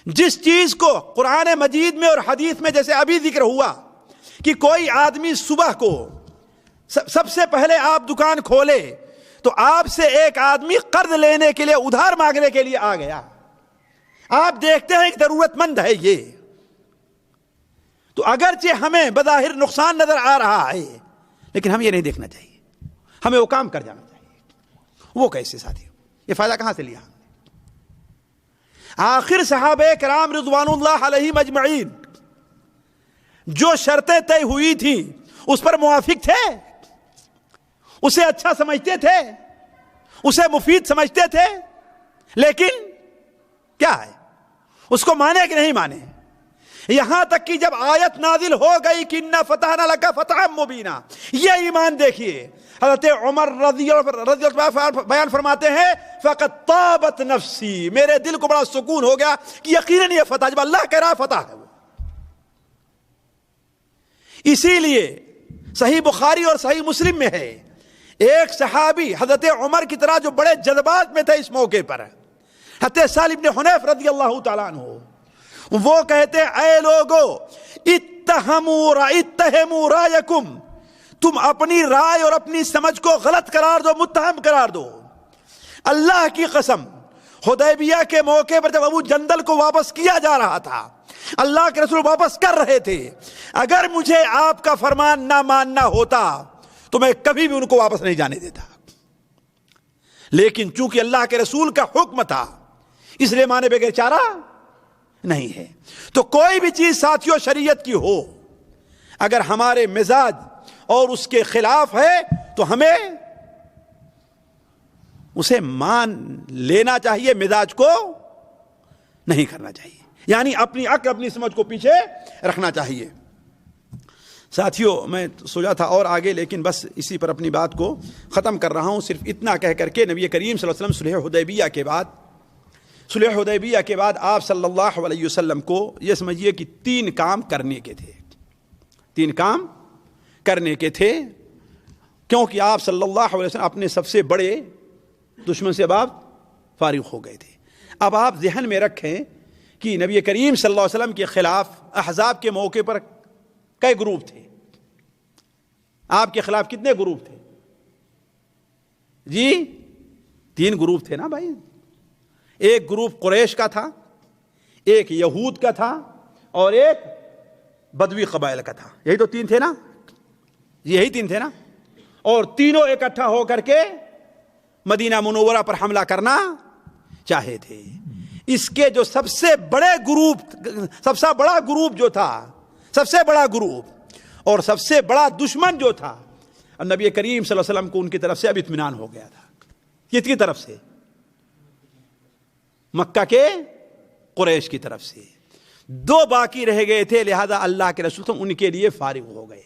جس چیز کو قرآن مجید میں اور حدیث میں جیسے ابھی ذکر ہوا کہ کوئی آدمی صبح کو سب سے پہلے آپ دکان کھولے تو آپ سے ایک آدمی قرض لینے کے لیے ادھار مانگنے کے لیے آ گیا، آپ دیکھتے ہیں ایک ضرورت مند ہے یہ، تو اگرچہ ہمیں بظاہر نقصان نظر آ رہا ہے لیکن ہم یہ نہیں دیکھنا چاہیے، ہمیں وہ کام کر جانا چاہیے. وہ کیسے ساتھیوں؟ یہ فائدہ کہاں سے لیا ہم نے؟ آخر صحابہ کرام رضوان اللہ علیہم اجمعین جو شرطیں طے ہوئی تھیں اس پر موافق تھے، اسے اچھا سمجھتے تھے، اسے مفید سمجھتے تھے، لیکن کیا ہے، اس کو مانے کہ نہیں مانے؟ یہاں تک کہ جب آیت نازل ہو گئی کہ اِنَّا فَتَحْنَا لَكَ فَتْحًا مُبِينًا، یہ ایمان دیکھیے حضرت عمر رضی اللہ عنہ بیان فرماتے ہیں فَقَدْ طَابَتْ نَفْسِي، میرے دل کو بڑا سکون ہو گیا کہ یقیناً یہ فتح، جب اللہ کہہ رہا فتح ہے وہ. اسی لیے صحیح بخاری اور صحیح مسلم میں ہے ایک صحابی حضرت عمر کی طرح جو بڑے جذبات میں تھے اس موقع پر، حضرت سالم بن حنیف رضی اللہ تعالیٰ عنہ، وہ کہتے اے لوگو اتہموا رائکم، تم اپنی رائے اور اپنی سمجھ کو غلط قرار دو، متہم قرار دو. اللہ کی قسم حدیبیہ کے موقع پر جب ابو جندل کو واپس کیا جا رہا تھا، اللہ کے رسول واپس کر رہے تھے، اگر مجھے آپ کا فرمان نہ ماننا ہوتا تو میں کبھی بھی ان کو واپس نہیں جانے دیتا، لیکن چونکہ اللہ کے رسول کا حکم تھا اس لیے مانے بغیر چارہ نہیں ہے. تو کوئی بھی چیز ساتھیوں شریعت کی ہو اگر ہمارے مزاج اور اس کے خلاف ہے تو ہمیں اسے مان لینا چاہیے، مزاج کو نہیں کرنا چاہیے، یعنی اپنی عقل اپنی سمجھ کو پیچھے رکھنا چاہیے. ساتھیوں میں سوچا تھا اور آگے، لیکن بس اسی پر اپنی بات کو ختم کر رہا ہوں، صرف اتنا کہہ کر کے نبی کریم صلی اللہ علیہ وسلم صلح حدیبیہ کے بعد آپ صلی اللہ علیہ وسلم کو یہ سمجھیے کہ 3 کام کرنے کے تھے. 3 کام کرنے کے تھے کیونکہ آپ صلی اللہ علیہ وسلم اپنے سب سے بڑے دشمن سے اب آپ فارغ ہو گئے تھے. اب آپ ذہن میں رکھیں کہ نبی کریم صلی اللہ علیہ وسلم کے خلاف احزاب کے موقع پر کئی گروپ تھے؟ آپ کے خلاف کتنے گروپ تھے جی؟ 3 گروپ تھے نا بھائی. ایک گروپ قریش کا تھا، ایک یہود کا تھا اور ایک بدوی قبائل کا تھا. یہی تو 3 تھے نا، یہی 3 تھے نا. اور تینوں اکٹھا ہو کر کے مدینہ منورہ پر حملہ کرنا چاہے تھے. اس کے جو سب سے بڑا گروپ جو تھا، سب سے بڑا گروپ اور سب سے بڑا دشمن جو تھا، نبی کریم صلی اللہ علیہ وسلم کو ان کی طرف سے اب اطمینان ہو گیا تھا. کس کی طرف سے؟ مکہ کے قریش کی طرف سے. 2 باقی رہ گئے تھے، لہذا اللہ کے رسول ان کے لیے فارغ ہو گئے.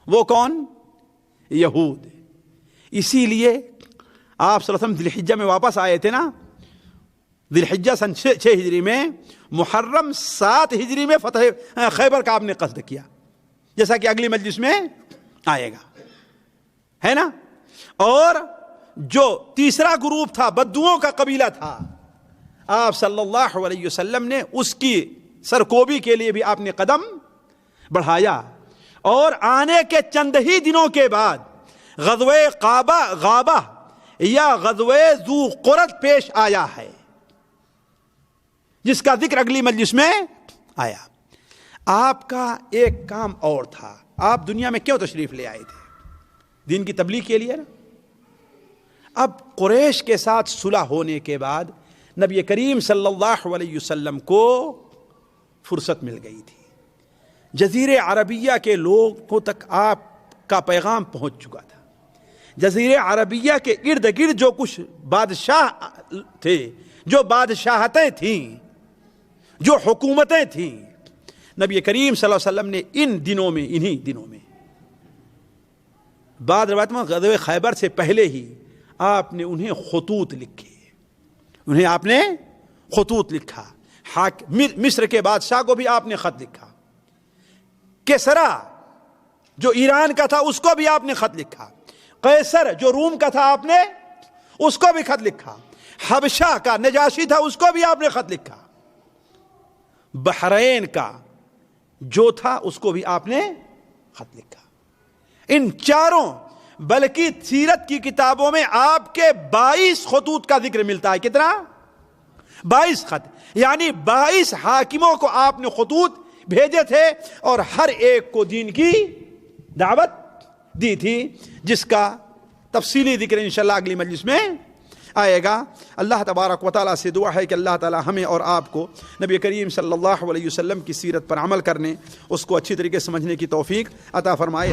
وہ کون؟ یہود. اسی لیے آپ صلی اللہ علیہ وسلم ذی الحجہ میں واپس آئے تھے نا، ذی الحجہ سن 6 ہجری میں، محرم 7 ہجری میں فتح خیبر کا آپ نے قصد کیا، جیسا کہ اگلی مجلس میں آئے گا، ہے نا۔ اور جو تیسرا گروپ تھا، بدوؤں کا قبیلہ تھا، آپ صلی اللہ علیہ وسلم نے اس کی سرکوبی کے لیے بھی آپ نے قدم بڑھایا، اور آنے کے چند ہی دنوں کے بعد غزوہ غابہ یا غزوہ ذو قرد پیش آیا ہے، جس کا ذکر اگلی مجلس میں آیا۔ آپ کا ایک کام اور تھا، آپ دنیا میں کیوں تشریف لے آئے تھے؟ دین کی تبلیغ کے لیے نا۔ اب قریش کے ساتھ صلح ہونے کے بعد نبی کریم صلی اللہ علیہ وسلم کو فرصت مل گئی تھی، جزیرے عربیہ کے لوگوں تک آپ کا پیغام پہنچ چکا تھا۔ جزیرے عربیہ کے ارد گرد جو کچھ بادشاہ تھے، جو بادشاہتیں تھیں، جو حکومتیں تھیں، نبی کریم صلی اللہ علیہ وسلم نے انہی دنوں میں بعد روایت میں غزوہ خیبر سے پہلے ہی آپ نے انہیں خطوط لکھے، انہیں آپ نے خطوط لکھا۔ مصر کے بادشاہ کو بھی آپ نے خط لکھا، کسرا جو ایران کا تھا اس کو بھی آپ نے خط لکھا، قیصر جو روم کا تھا آپ نے اس کو بھی خط لکھا، حبشہ کا نجاشی تھا اس کو بھی آپ نے خط لکھا، بحرین کا جو تھا اس کو بھی آپ نے خط لکھا۔ ان چاروں بلکہ سیرت کی کتابوں میں آپ کے 22 خطوط کا ذکر ملتا ہے۔ کتنا؟ 22 خط، یعنی 22 حاکموں کو آپ نے خطوط بھیجے تھے اور ہر ایک کو دین کی دعوت دی تھی، جس کا تفصیلی ذکر انشاءاللہ اگلی مجلس میں آئے گا۔ اللہ تبارک و تعالیٰ سے دعا ہے کہ اللہ تعالیٰ ہمیں اور آپ کو نبی کریم صلی اللہ علیہ وسلم کی سیرت پر عمل کرنے، اس کو اچھی طریقے سے سمجھنے کی توفیق عطا فرمائے۔